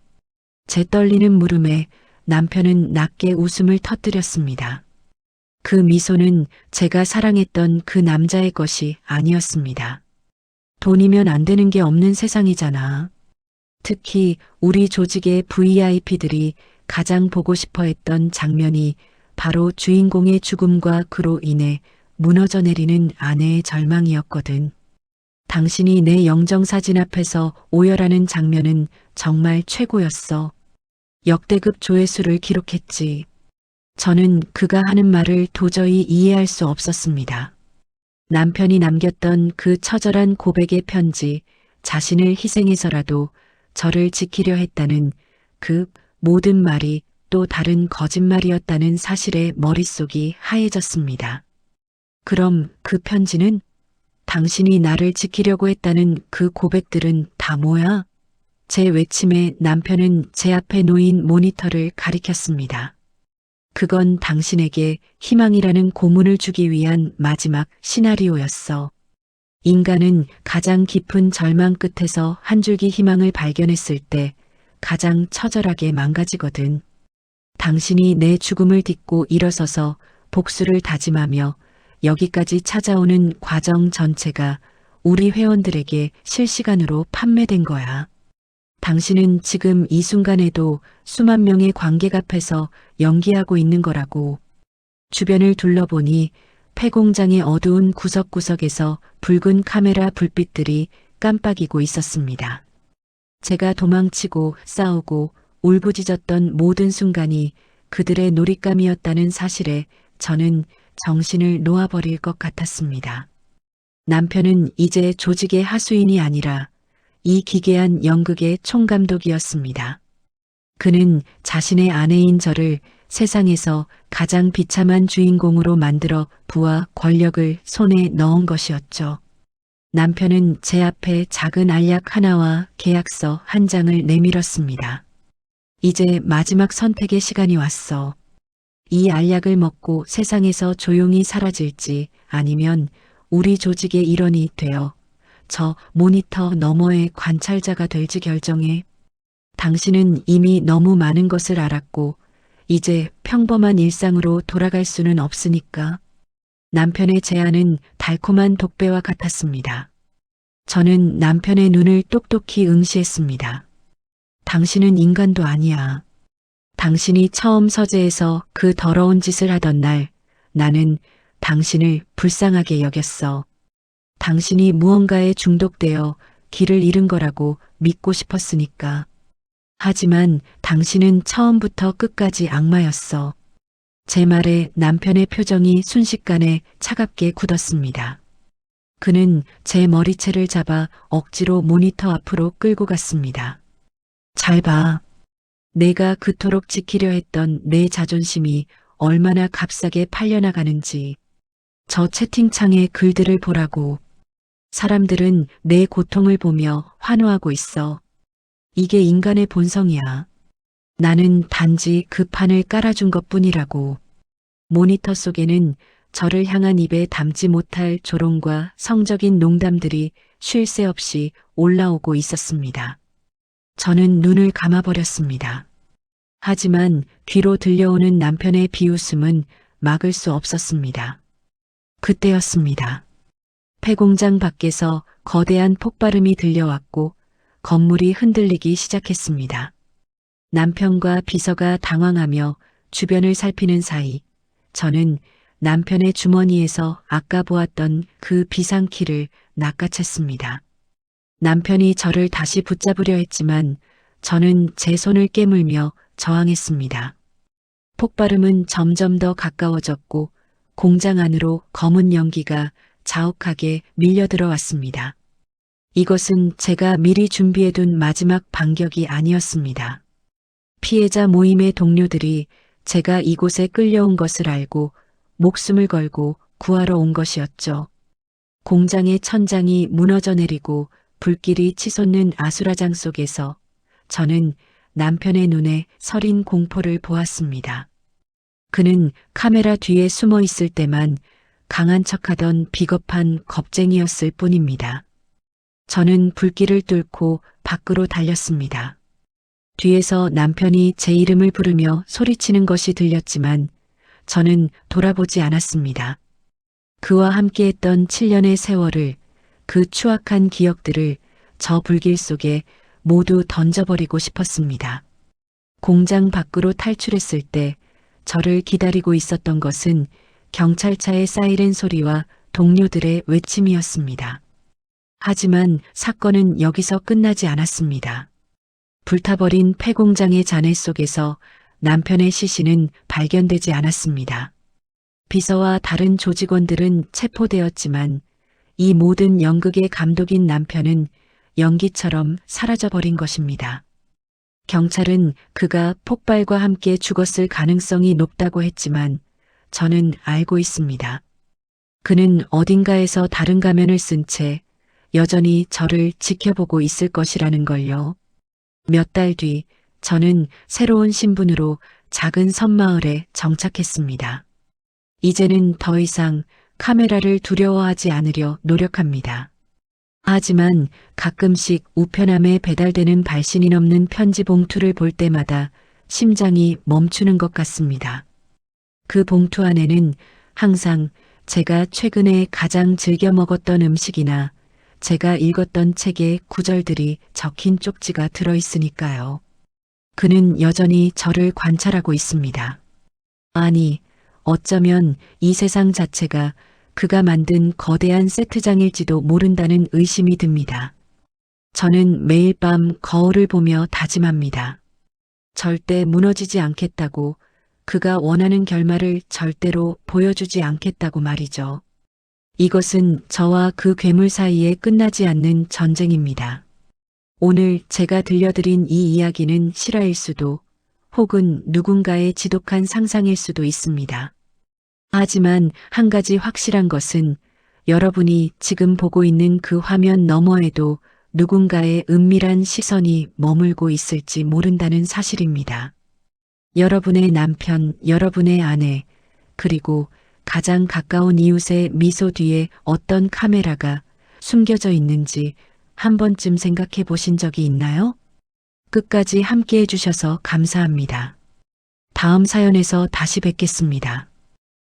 제 떨리는 물음에 남편은 낮게 웃음을 터뜨렸습니다. 그 미소는 제가 사랑했던 그 남자의 것이 아니었습니다. 돈이면 안 되는 게 없는 세상이잖아. 특히 우리 조직의 VIP들이 가장 보고 싶어 했던 장면이 바로 주인공의 죽음과 그로 인해 무너져 내리는 아내의 절망이었거든. 당신이 내 영정사진 앞에서 오열하는 장면은 정말 최고였어. 역대급 조회수를 기록했지. 저는 그가 하는 말을 도저히 이해할 수 없었습니다. 남편이 남겼던 그 처절한 고백의 편지, 자신을 희생해서라도 저를 지키려 했다는 그 모든 말이 또 다른 거짓말이었다는 사실에 머릿속이 하얘졌습니다. 그럼 그 편지는? 당신이 나를 지키려고 했다는 그 고백들은 다 뭐야? 제 외침에 남편은 제 앞에 놓인 모니터를 가리켰습니다. 그건 당신에게 희망이라는 고문을 주기 위한 마지막 시나리오였어. 인간은 가장 깊은 절망 끝에서 한 줄기 희망을 발견했을 때 가장 처절하게 망가지거든. 당신이 내 죽음을 딛고 일어서서 복수를 다짐하며 여기까지 찾아오는 과정 전체가 우리 회원들에게 실시간으로 판매된 거야. 당신은 지금 이 순간에도 수만 명의 관객 앞에서 연기하고 있는 거라고. 주변을 둘러보니 폐공장의 어두운 구석구석에서 붉은 카메라 불빛들이 깜빡이고 있었습니다. 제가 도망치고 싸우고 울부짖었던 모든 순간이 그들의 놀잇감이었다는 사실에 저는 정신을 놓아버릴 것 같았습니다. 남편은 이제 조직의 하수인이 아니라 이 기괴한 연극의 총감독이었습니다. 그는 자신의 아내인 저를 세상에서 가장 비참한 주인공으로 만들어 부와 권력을 손에 넣은 것이었죠. 남편은 제 앞에 작은 알약 하나와 계약서 한 장을 내밀었습니다. 이제 마지막 선택의 시간이 왔어. 이 알약을 먹고 세상에서 조용히 사라질지 아니면 우리 조직의 일원이 되어 저 모니터 너머의 관찰자가 될지 결정해. 당신은 이미 너무 많은 것을 알았고, 이제 평범한 일상으로 돌아갈 수는 없으니까. 남편의 제안은 달콤한 독배와 같았습니다. 저는 남편의 눈을 똑똑히 응시했습니다. 당신은 인간도 아니야. 당신이 처음 서재에서 그 더러운 짓을 하던 날, 나는 당신을 불쌍하게 여겼어. 당신이 무언가에 중독되어 길을 잃은 거라고 믿고 싶었으니까. 하지만 당신은 처음부터 끝까지 악마였어. 제 말에 남편의 표정이 순식간에 차갑게 굳었습니다. 그는 제 머리채를 잡아 억지로 모니터 앞으로 끌고 갔습니다. 잘 봐. 내가 그토록 지키려 했던 내 자존심이 얼마나 값싸게 팔려나가는지. 저 채팅창의 글들을 보라고. 사람들은 내 고통을 보며 환호하고 있어. 이게 인간의 본성이야. 나는 단지 그 판을 깔아준 것뿐이라고. 모니터 속에는 저를 향한 입에 담지 못할 조롱과 성적인 농담들이 쉴 새 없이 올라오고 있었습니다. 저는 눈을 감아버렸습니다. 하지만 귀로 들려오는 남편의 비웃음은 막을 수 없었습니다. 그때였습니다. 폐공장 밖에서 거대한 폭발음이 들려왔고 건물이 흔들리기 시작했습니다. 남편과 비서가 당황하며 주변을 살피는 사이 저는 남편의 주머니에서 아까 보았던 그 비상키를 낚아챘습니다. 남편이 저를 다시 붙잡으려 했지만 저는 제 손을 깨물며 저항했습니다. 폭발음은 점점 더 가까워졌고 공장 안으로 검은 연기가 자욱하게 밀려들어왔습니다. 이것은 제가 미리 준비해둔 마지막 반격이 아니었습니다. 피해자 모임의 동료들이 제가 이곳에 끌려온 것을 알고 목숨을 걸고 구하러 온 것이었죠. 공장의 천장이 무너져 내리고 불길이 치솟는 아수라장 속에서 저는 남편의 눈에 서린 공포를 보았습니다. 그는 카메라 뒤에 숨어 있을 때만 강한 척하던 비겁한 겁쟁이였을 뿐입니다. 저는 불길을 뚫고 밖으로 달렸습니다. 뒤에서 남편이 제 이름을 부르며 소리치는 것이 들렸지만 저는 돌아보지 않았습니다. 그와 함께했던 7년의 세월을, 그 추악한 기억들을 저 불길 속에 모두 던져버리고 싶었습니다. 공장 밖으로 탈출했을 때 저를 기다리고 있었던 것은 경찰차의 사이렌 소리와 동료들의 외침이었습니다. 하지만 사건은 여기서 끝나지 않았습니다. 불타버린 폐공장의 잔해 속에서 남편의 시신은 발견되지 않았습니다. 비서와 다른 조직원들은 체포되었지만 이 모든 연극의 감독인 남편은 연기처럼 사라져버린 것입니다. 경찰은 그가 폭발과 함께 죽었을 가능성이 높다고 했지만 저는 알고 있습니다. 그는 어딘가에서 다른 가면을 쓴 채 여전히 저를 지켜보고 있을 것이라는 걸요. 몇 달 뒤 저는 새로운 신분으로 작은 섬마을에 정착했습니다. 이제는 더 이상 카메라를 두려워하지 않으려 노력합니다. 하지만 가끔씩 우편함에 배달되는 발신이 넘는 편지 봉투를 볼 때마다 심장이 멈추는 것 같습니다. 그 봉투 안에는 항상 제가 최근에 가장 즐겨 먹었던 음식이나 제가 읽었던 책의 구절들이 적힌 쪽지가 들어있으니까요. 그는 여전히 저를 관찰하고 있습니다. 아니, 어쩌면 이 세상 자체가 그가 만든 거대한 세트장일지도 모른다는 의심이 듭니다. 저는 매일 밤 거울을 보며 다짐합니다. 절대 무너지지 않겠다고, 그가 원하는 결말을 절대로 보여주지 않겠다고 말이죠. 이것은 저와 그 괴물 사이에 끝나지 않는 전쟁입니다. 오늘 제가 들려드린 이 이야기는 실화일 수도 혹은 누군가의 지독한 상상일 수도 있습니다. 하지만 한 가지 확실한 것은 여러분이 지금 보고 있는 그 화면 너머에도 누군가의 은밀한 시선이 머물고 있을지 모른다는 사실입니다. 여러분의 남편, 여러분의 아내, 그리고 가장 가까운 이웃의 미소 뒤에 어떤 카메라가 숨겨져 있는지 한 번쯤 생각해 보신 적이 있나요? 끝까지 함께 해주셔서 감사합니다. 다음 사연에서 다시 뵙겠습니다.